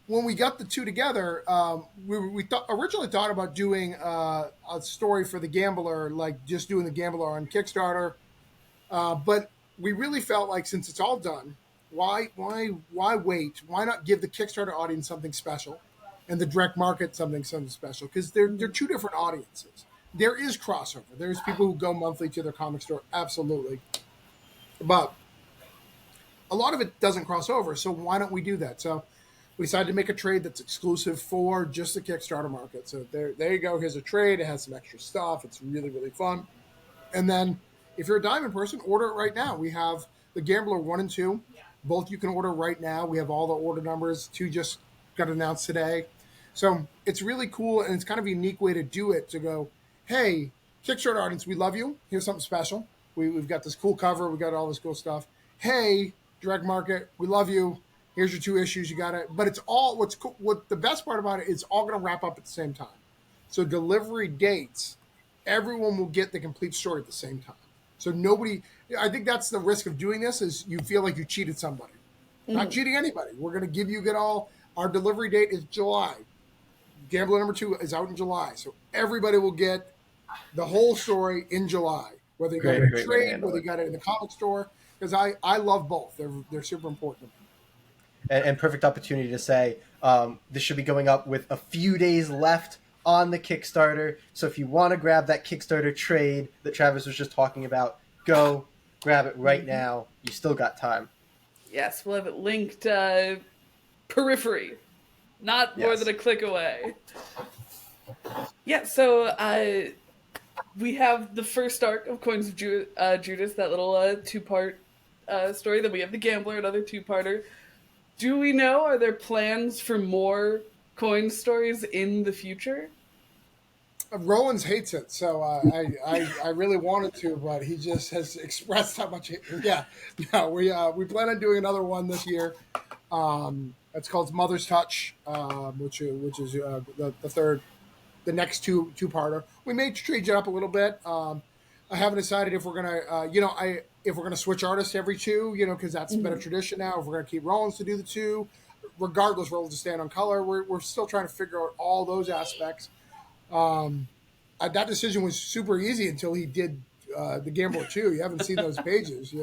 [SPEAKER 1] when we got the two together, originally thought about doing a story for the Gambler, like just doing the Gambler on Kickstarter. But we really felt like since it's all done, why wait? Why not give the Kickstarter audience something special, and the direct market something special? Because they're two different audiences. There is crossover. There's people who go monthly to their comic store, absolutely, but a lot of it doesn't cross over. So why don't we do that? So we decided to make a trade that's exclusive for just the Kickstarter market. So there you go. Here's a trade. It has some extra stuff. It's really, really fun. And then if you're a Diamond person, order it right now. We have the Gambler 1 and 2. Both you can order right now. We have all the order numbers. 2 just got announced today. So it's really cool, and it's kind of a unique way to do it, to go, hey, Kickstarter audience, we love you. Here's something special. We've got this cool cover. We got all this cool stuff. Hey, direct market, we love you. Here's your 2 issues. You got it. But it's all, what's cool, what the best part about it is all going to wrap up at the same time. So delivery dates, everyone will get the complete story at the same time. So nobody, I think that's the risk of doing this, is you feel like you cheated somebody. Not cheating anybody. We're going to give you our delivery date is July. Gambler number 2 is out in July. So everybody will get the whole story in July, whether you got it in a trade, whether you got it in the comic store, because I love both. They're super important to me.
[SPEAKER 3] And perfect opportunity to say this should be going up with a few days left on the Kickstarter. So if you want to grab that Kickstarter trade that Travis was just talking about, go grab it right now. You still got time.
[SPEAKER 2] Yes, we'll have it linked periphery, not more than a click away. Yeah, so we have the first arc of Coins of Judas, that little 2-part story. Then we have the Gambler, another 2-parter. Do we know, are there plans for more coin stories in the future?
[SPEAKER 1] Rolands hates it, so I really wanted to, but he just has expressed how much. Yeah, we plan on doing another one this year. It's called Mother's Touch, which is the third, the next two-parter. We may change it up a little bit. I haven't decided if we're gonna, if we're gonna switch artists every 2, because that's been a tradition now. If we're gonna keep Rolands to do the 2, regardless, Rolands to stand on color. We're still trying to figure out all those aspects. That decision was super easy until he did the Gambler 2. You haven't seen those pages,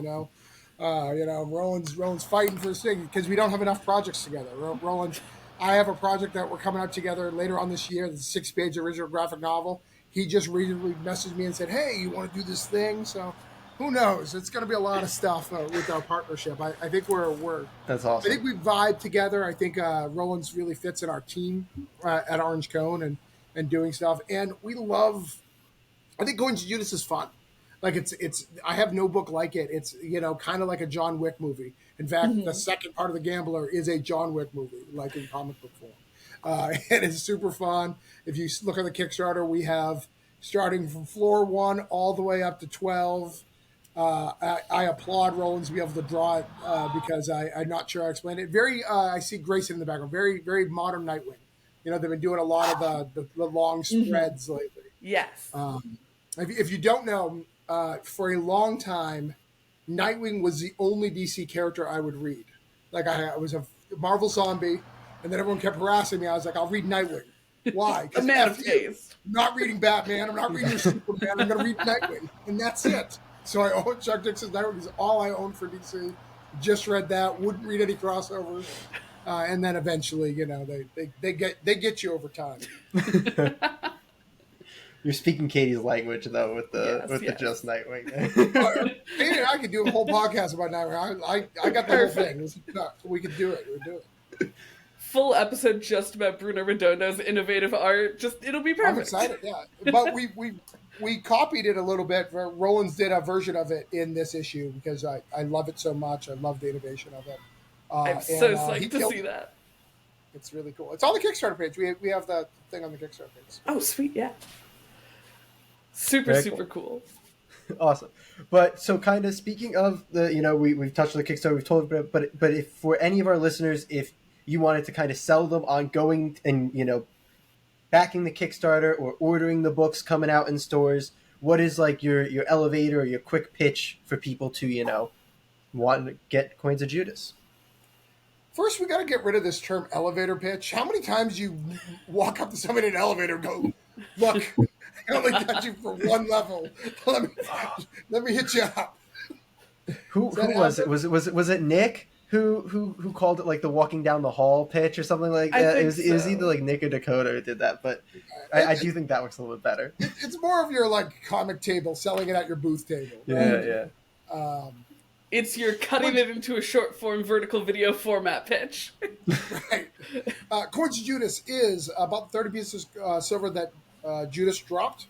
[SPEAKER 1] Roland's fighting for his thing because we don't have enough projects together. Roland, I have a project that we're coming out together later on this year. It's a 6-page original graphic novel. He just recently messaged me and said, "Hey, you want to do this thing?" So who knows? It's going to be a lot of stuff with our partnership. I think we're
[SPEAKER 3] that's awesome.
[SPEAKER 1] I think we vibe together. I think Roland's really fits in our team at Orange Cone and doing stuff. And we love, I think Coins of Judas is fun. Like it's I have no book like it. It's, kind of like a John Wick movie. In fact, the second part of the Gambler is a John Wick movie, like in comic book form. It is super fun. If you look at the Kickstarter, we have starting from floor 1 all the way up to 12. I applaud Rolands to be able to draw it because I'm not sure I explained it. I see Grayson in the background. Very, very modern Nightwing. They've been doing a lot of the long spreads lately.
[SPEAKER 2] Yes.
[SPEAKER 1] If you don't know, for a long time, Nightwing was the only DC character I would read. Like I was a Marvel zombie, and then everyone kept harassing me. I was like, I'll read Nightwing. Why?
[SPEAKER 2] A man of taste.
[SPEAKER 1] I'm not reading Batman. I'm not reading your Superman. I'm going to read Nightwing, and that's it. So I own Chuck Dixon's Nightwing is all I own for DC. Just read that. Wouldn't read any crossovers. And then eventually, they get you over time.
[SPEAKER 3] You're speaking Katie's language though with the just Nightwing.
[SPEAKER 1] Katie and I could do a whole podcast about Nightwing. I got the whole thing. We could do it. We'll do it.
[SPEAKER 2] Full episode just about Bruno Redondo's innovative art. It'll be perfect.
[SPEAKER 1] I'm excited. Yeah, but we copied it a little bit. Rolands did a version of it in this issue because I love it so much. I love the innovation of it.
[SPEAKER 2] I'm so psyched to see that.
[SPEAKER 1] It's really cool. It's on the Kickstarter page. We have the thing on the Kickstarter page.
[SPEAKER 2] Oh, sweet, yeah. Super cool.
[SPEAKER 3] Awesome. But so kind of speaking of the, we've touched on the Kickstarter, we've told about, but if for any of our listeners, if you wanted to kind of sell them on going and, backing the Kickstarter or ordering the books coming out in stores, what is like your elevator or your quick pitch for people to want to get Coins of Judas?
[SPEAKER 1] First, we got to get rid of this term elevator pitch. How many times you walk up to somebody in an elevator and go, "Look, I only got you for one level. Let me hit you up."
[SPEAKER 3] Who was it? Was it Nick who called it like the walking down the hall pitch or something like that? It was either like Nick or Dakota who did that, but I do think that works a little bit better.
[SPEAKER 1] It's more of your like comic table, selling it at your booth table.
[SPEAKER 3] Yeah.
[SPEAKER 2] It's your cutting it into a short form vertical video format pitch.
[SPEAKER 1] Right. Coins of Judas is about 30 pieces silver that Judas dropped.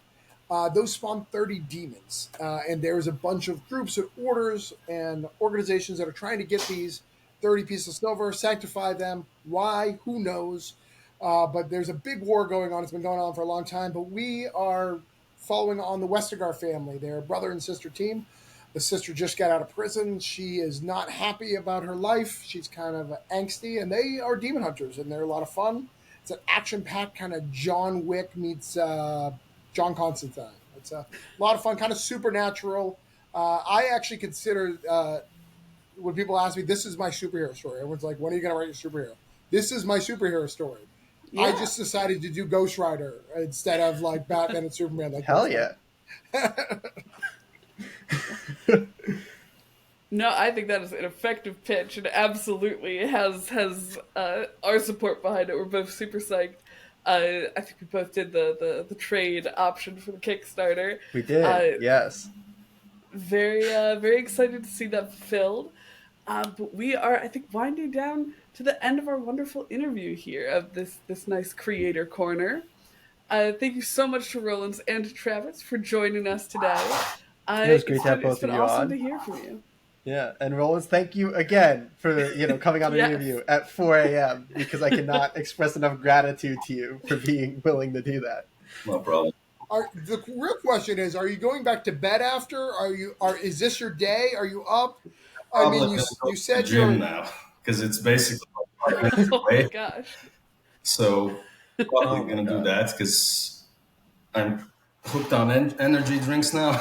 [SPEAKER 1] Those spawn 30 demons. And there's a bunch of groups and orders and organizations that are trying to get these 30 pieces of silver, sanctify them. Why? Who knows? But there's a big war going on. It's been going on for a long time. But we are following on the Westergaard family. They're a brother and sister team. The sister just got out of prison. She is not happy about her life. She's kind of angsty, and they are demon hunters, and they're a lot of fun. It's an action-packed kind of John Wick meets John Constantine. It's a lot of fun, kind of supernatural. I actually consider, when people ask me, this is my superhero story. Everyone's like, when are you going to write your superhero? This is my superhero story. Yeah. I just decided to do Ghost Rider instead of like Batman and Superman. Like
[SPEAKER 3] hell yeah.
[SPEAKER 2] No, I think that is an effective pitch and absolutely has our support behind it. We're both super psyched. I think we both did the trade option for the Kickstarter.
[SPEAKER 3] We did, yes.
[SPEAKER 2] Very excited to see that fulfilled. But we are, I think, winding down to the end of our wonderful interview here of this nice creator corner. Thank you so much to Rolands and to Travis for joining us today.
[SPEAKER 3] It was great to have both of you on.
[SPEAKER 2] It's been awesome to hear from you.
[SPEAKER 3] Yeah, and Rolands, thank you again for coming on an interview at 4 a.m. because I cannot express enough gratitude to you for being willing to do that.
[SPEAKER 4] No problem.
[SPEAKER 1] The real question is: are you going back to bed after? Is this your day? Are you up? I mean, you said
[SPEAKER 4] you're gym now because it's basically 5 minutes away.
[SPEAKER 2] Oh my gosh!
[SPEAKER 4] So probably gonna do that because I'm hooked on energy drinks now.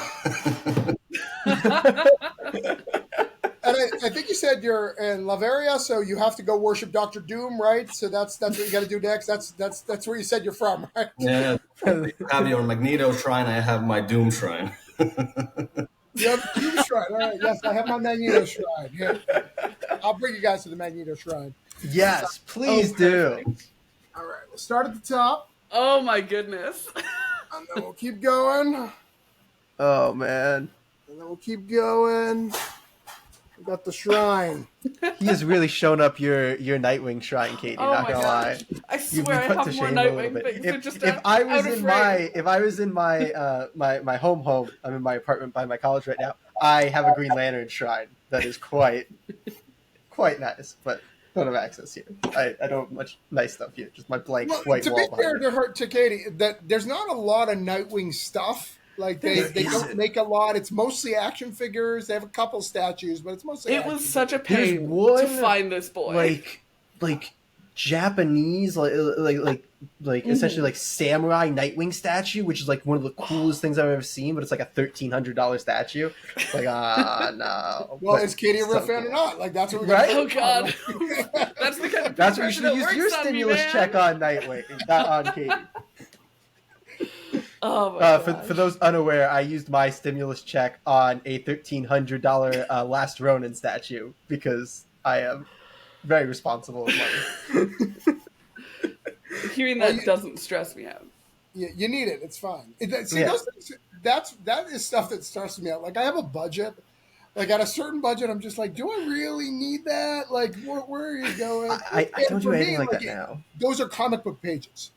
[SPEAKER 1] And I think you said you're in Lavaria, so you have to go worship Dr. Doom, right? So that's what you got to do next. That's where you said you're from, right?
[SPEAKER 4] Yeah. You have your Magneto shrine. I have my Doom shrine.
[SPEAKER 1] You have a Doom shrine. All right. Yes, I have my Magneto shrine. Here. I'll bring you guys to the Magneto shrine.
[SPEAKER 3] Yes, please do.
[SPEAKER 1] All right. We'll start at the top.
[SPEAKER 2] Oh my goodness.
[SPEAKER 1] And then we'll keep going.
[SPEAKER 3] Oh man.
[SPEAKER 1] And then we'll keep going. We got the shrine.
[SPEAKER 3] He has really shown up your Nightwing shrine, Katie.
[SPEAKER 2] Oh
[SPEAKER 3] not gonna lie.
[SPEAKER 2] I swear I have more Nightwing things.
[SPEAKER 3] If I was in my my home, I'm in my apartment by my college right now. I have a Green Lantern shrine that is quite nice, but don't have access here. I don't have much nice stuff here. Just my blank white wall.
[SPEAKER 1] To be fair to Katie, that there's not a lot of Nightwing stuff. Like they don't make a lot. It's mostly action figures. They have a couple statues, but it's mostly.
[SPEAKER 2] It was such a pain to find this boy.
[SPEAKER 3] Like Japanese, essentially like samurai Nightwing statue, which is like one of the coolest things I've ever seen. But it's like a $1,300 statue. It's like no.
[SPEAKER 1] Well, is Katie a real fan or not? Like that's what we got.
[SPEAKER 3] Right?
[SPEAKER 2] Oh God, that's the kind of.
[SPEAKER 3] That's what you should use your stimulus check on Nightwing, not on Katie.
[SPEAKER 2] Oh my
[SPEAKER 3] for those unaware, I used my stimulus check on a $1,300 Last Ronin statue because I am very responsible with money.
[SPEAKER 2] Hearing that doesn't stress me out.
[SPEAKER 1] Yeah, you need it. It's fine. Those things, that is stuff that stresses me out. Like I have a budget. Like at a certain budget, I'm just like, do I really need that? Like, where are you going?
[SPEAKER 3] I don't do anything like that now.
[SPEAKER 1] Those are comic book pages.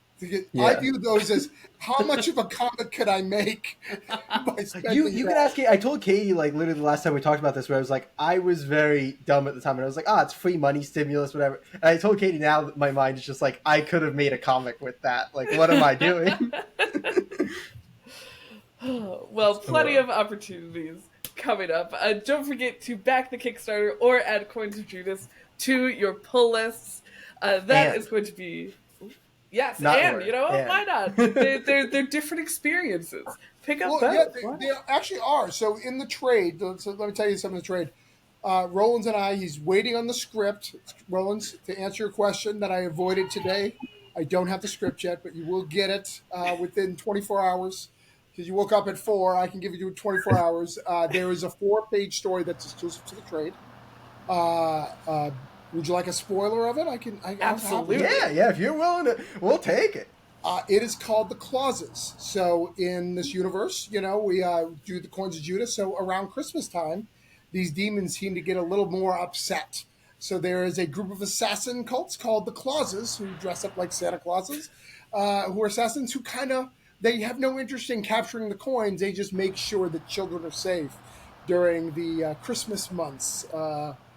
[SPEAKER 1] I view those as how much of a comic could I make by spending
[SPEAKER 3] you can ask Katie. I told Katie like literally the last time we talked about this where I was like, I was very dumb at the time and I was like, it's free money, stimulus, whatever. And I told Katie now that my mind is just like, I could have made a comic with that. Like, what am I doing?
[SPEAKER 2] Well, plenty of opportunities coming up. Don't forget to back the Kickstarter or add Coins of Judas to your pull lists. That is going to be... Yes, you know what? Why not? They're different experiences. pick up
[SPEAKER 1] Well, yeah,
[SPEAKER 2] both. Wow.
[SPEAKER 1] they actually are. So in the trade, so let me tell you something of the trade. Rolands and he's waiting on the script. Rolands, to answer your question that I avoided today, I don't have the script yet, but you will get it within 24 hours. Because you woke up at 4, I can give you 24 hours. There is a 4-page story that's exclusive to the trade. Would you like a spoiler of it? I'll happily.
[SPEAKER 2] Absolutely.
[SPEAKER 3] Yeah. If you're willing to, we'll take it.
[SPEAKER 1] It is called the Clauses. So in this universe, we do the Coins of Judas. So around Christmas time, these demons seem to get a little more upset. So there is a group of assassin cults called the Clauses who dress up like Santa Clauses, who are assassins who they have no interest in capturing the coins. They just make sure that children are safe during the Christmas months.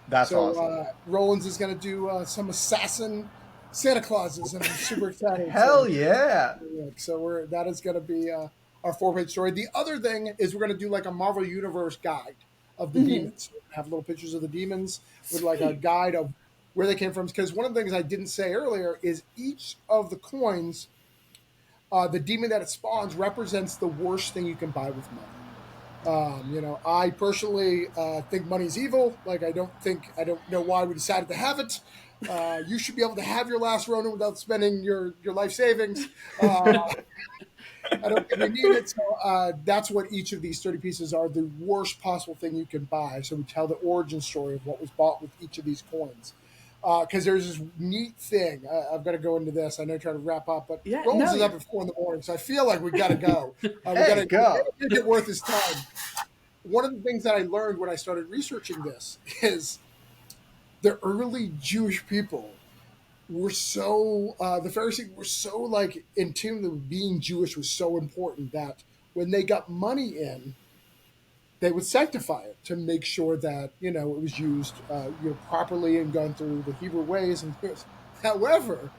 [SPEAKER 3] That's awesome.
[SPEAKER 1] Rolands is going to do some assassin Santa Clauses, and I'm super excited.
[SPEAKER 3] Hell yeah!
[SPEAKER 1] So that is going to be our 4-page story. The other thing is we're going to do like a Marvel Universe guide of the demons. Have little pictures of the demons with like a guide of where they came from. Because one of the things I didn't say earlier is each of the coins, the demon that it spawns represents the worst thing you can buy with money. I personally think money's evil. Like, I don't know why we decided to have it. You should be able to have your last Ronin without spending your life savings. I don't think we need it. So that's what each of these 30 pieces are, the worst possible thing you can buy. So we tell the origin story of what was bought with each of these coins. Because there's this neat thing. I've got to go into this. I know you're trying to wrap up, but Rolands is up at 4 a.m, so I feel like we've got to go. We got to go. Make it worth his time. One of the things that I learned when I started researching this is the early Jewish people were so the Pharisees were so like in tune with being Jewish was so important that when they got money in, they would sanctify it to make sure that it was used properly and gone through the Hebrew ways. And however,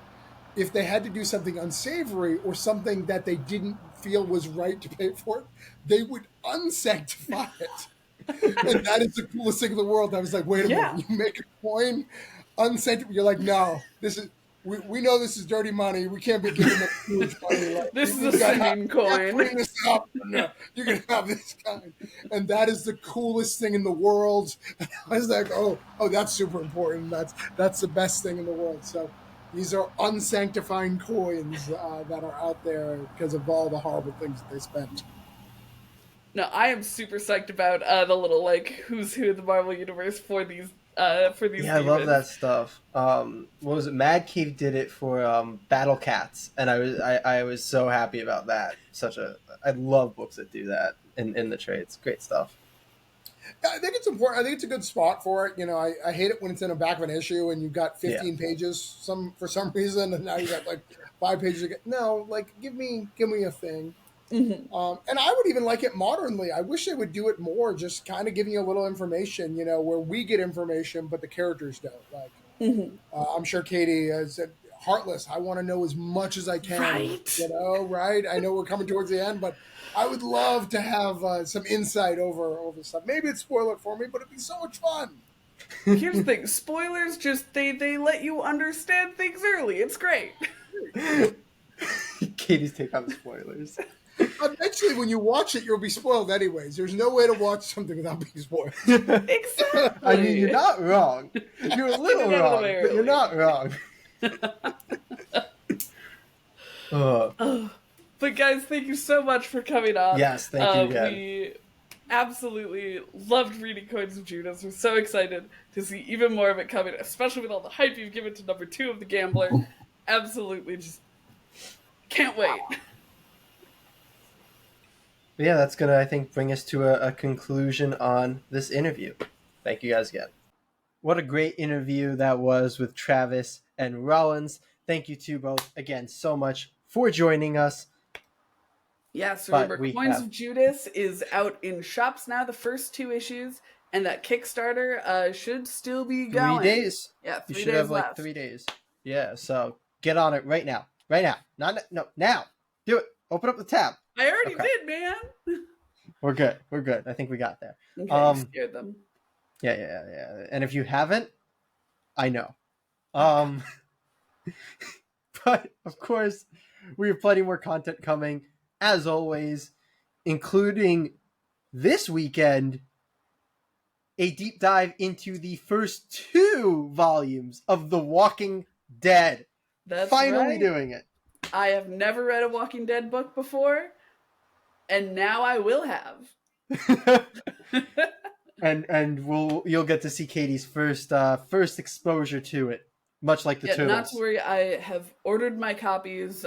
[SPEAKER 1] if they had to do something unsavory or something that they didn't feel was right to pay for it, they would unsanctify it. And that is the coolest thing in the world. I was like, wait a minute, you make a coin unsanctified. You're like, no, this is. We know this is dirty money. We can't be giving them huge money. Like,
[SPEAKER 2] this is a sinning coin.
[SPEAKER 1] Bring this up. No, you can have this kind, and that is the coolest thing in the world. And I was like, oh, that's super important. That's the best thing in the world. So these are unsanctifying coins that are out there because of all the horrible things that they spent.
[SPEAKER 2] No, I am super psyched about the little like who's who in the Marvel universe for these. Yeah, demons.
[SPEAKER 3] I love that stuff. What was it? Mad Cave did it for Battle Cats, and I was so happy about that. I love books that do that in the trades. Great stuff.
[SPEAKER 1] I think it's important. I think it's a good spot for it. I hate it when it's in the back of an issue and you've got 15 pages for some reason, and now you got like 5 pages. No, like give me a thing.
[SPEAKER 2] Mm-hmm.
[SPEAKER 1] And I would even like it modernly. I wish they would do it more, just kind of giving you a little information, where we get information, but the characters don't. Like, I'm sure Katie said, Heartless, I want to know as much as I can.
[SPEAKER 2] Right.
[SPEAKER 1] Right? I know we're coming towards the end, but I would love to have some insight over stuff. Maybe it's spoil it for me, but it'd be so much fun.
[SPEAKER 2] Here's the thing. Spoilers just, they let you understand things early. It's great.
[SPEAKER 3] Katie's take on the spoilers.
[SPEAKER 1] Eventually, when you watch it, you'll be spoiled anyways. There's no way to watch something without being spoiled.
[SPEAKER 2] Exactly.
[SPEAKER 3] I mean, you're not wrong. You're a little wrong, but you're not wrong.
[SPEAKER 2] But guys, thank you so much for coming on.
[SPEAKER 3] Yes, thank you again.
[SPEAKER 2] We absolutely loved reading Coins of Judas. We're so excited to see even more of it coming, especially with all the hype you've given to number 2 of The Gambler. Absolutely, just can't wait.
[SPEAKER 3] But yeah, that's gonna, I think, bring us to a conclusion on this interview. Thank you guys again. What a great interview that was with Travis and Rollins. Thank you to both again so much for joining us.
[SPEAKER 2] Yeah, so remember, Coins of Judas is out in shops now, the first 2 issues, and that Kickstarter should still be going.
[SPEAKER 3] 3 days.
[SPEAKER 2] Yeah, 3 days
[SPEAKER 3] You should have
[SPEAKER 2] left.
[SPEAKER 3] like 3 days. Yeah, so get on it right now. Right now. Now. Do it. Open up the tab.
[SPEAKER 2] I already did, man.
[SPEAKER 3] We're good. I think we got there.
[SPEAKER 2] Okay, scared them.
[SPEAKER 3] Yeah. And if you haven't, I know. But of course, we have plenty more content coming. As always, including this weekend a deep dive into the first 2 volumes of The Walking Dead.
[SPEAKER 2] That's
[SPEAKER 3] Finally
[SPEAKER 2] right.
[SPEAKER 3] doing it.
[SPEAKER 2] I have never read a Walking Dead book before, and now I will have.
[SPEAKER 3] and you'll get to see Katie's first exposure to it, much like the Turtles.
[SPEAKER 2] Not to worry, I have ordered my copies.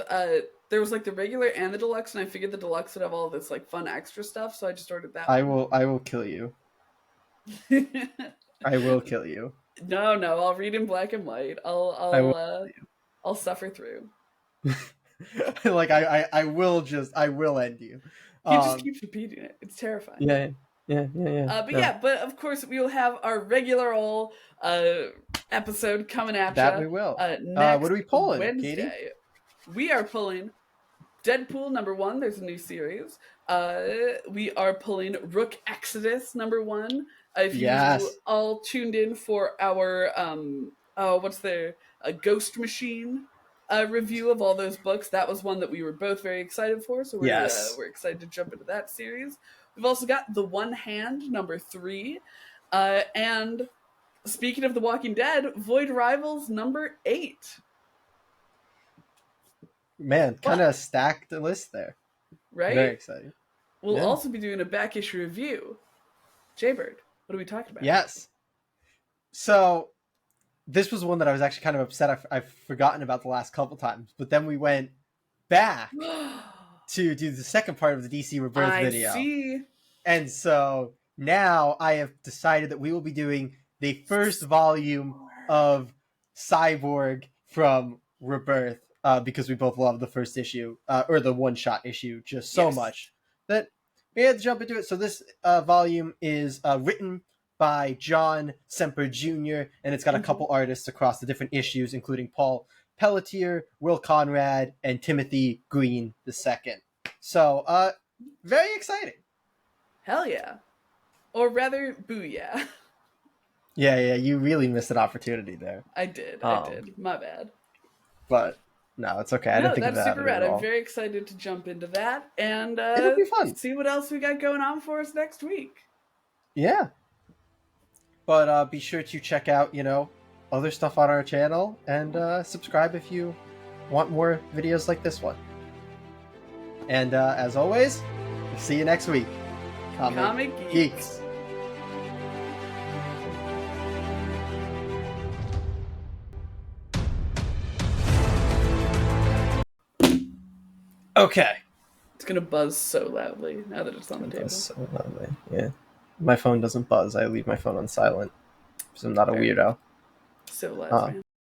[SPEAKER 2] There was like the regular and the deluxe, and I figured the deluxe would have all this like fun extra stuff, so I just ordered that.
[SPEAKER 3] I will kill you. I will kill you.
[SPEAKER 2] No, I'll read in black and white. I'll suffer through.
[SPEAKER 3] Like I will end you.
[SPEAKER 2] He just keeps repeating it. It's terrifying.
[SPEAKER 3] Yeah.
[SPEAKER 2] But of course we will have our regular old episode coming at you.
[SPEAKER 3] That we will.
[SPEAKER 2] Next
[SPEAKER 3] what are we pulling,
[SPEAKER 2] Wednesday.
[SPEAKER 3] Katie?
[SPEAKER 2] We are pulling Deadpool #1. There's a new series. We are pulling Rook Exodus #1. If you all tuned in for our Ghost Machine review of all those books, that was one that we were both very excited for. So we're excited to jump into that series. We've also got The One Hand #3, and speaking of The Walking Dead, Void Rivals #8.
[SPEAKER 3] Man, kind of stacked the list there.
[SPEAKER 2] Right?
[SPEAKER 3] Very exciting.
[SPEAKER 2] We'll also be doing a back issue review. Jaybird, what are we talking about?
[SPEAKER 3] Yes. So, this was one that I was actually kind of upset I've forgotten about the last couple times. But then we went back to do the second part of the DC Rebirth video.
[SPEAKER 2] I see.
[SPEAKER 3] And so, now I have decided that we will be doing the first volume of Cyborg from Rebirth. Because we both love the first issue, or the one-shot issue, just so much that we had to jump into it. So this volume is written by John Semper Jr., and it's got a couple artists across the different issues, including Paul Pelletier, Will Conrad, and Timothy Green II. So, very exciting.
[SPEAKER 2] Hell yeah. Or rather, booyah.
[SPEAKER 3] Yeah, you really missed an opportunity there.
[SPEAKER 2] I did. My bad.
[SPEAKER 3] But... no, it's okay. I didn't think of that.
[SPEAKER 2] That's super rad.
[SPEAKER 3] I'm
[SPEAKER 2] very excited to jump into that and
[SPEAKER 3] it'll be fun.
[SPEAKER 2] See what else we got going on for us next week.
[SPEAKER 3] Yeah. But be sure to check out, other stuff on our channel and subscribe if you want more videos like this one. And as always, we'll see you next week.
[SPEAKER 2] Comic Geeks.
[SPEAKER 3] Okay.
[SPEAKER 2] It's gonna buzz so loudly now that it's on the table.
[SPEAKER 3] Buzz so loudly, yeah. My phone doesn't buzz. I leave my phone on silent because I'm not a weirdo.
[SPEAKER 2] Civilized, man.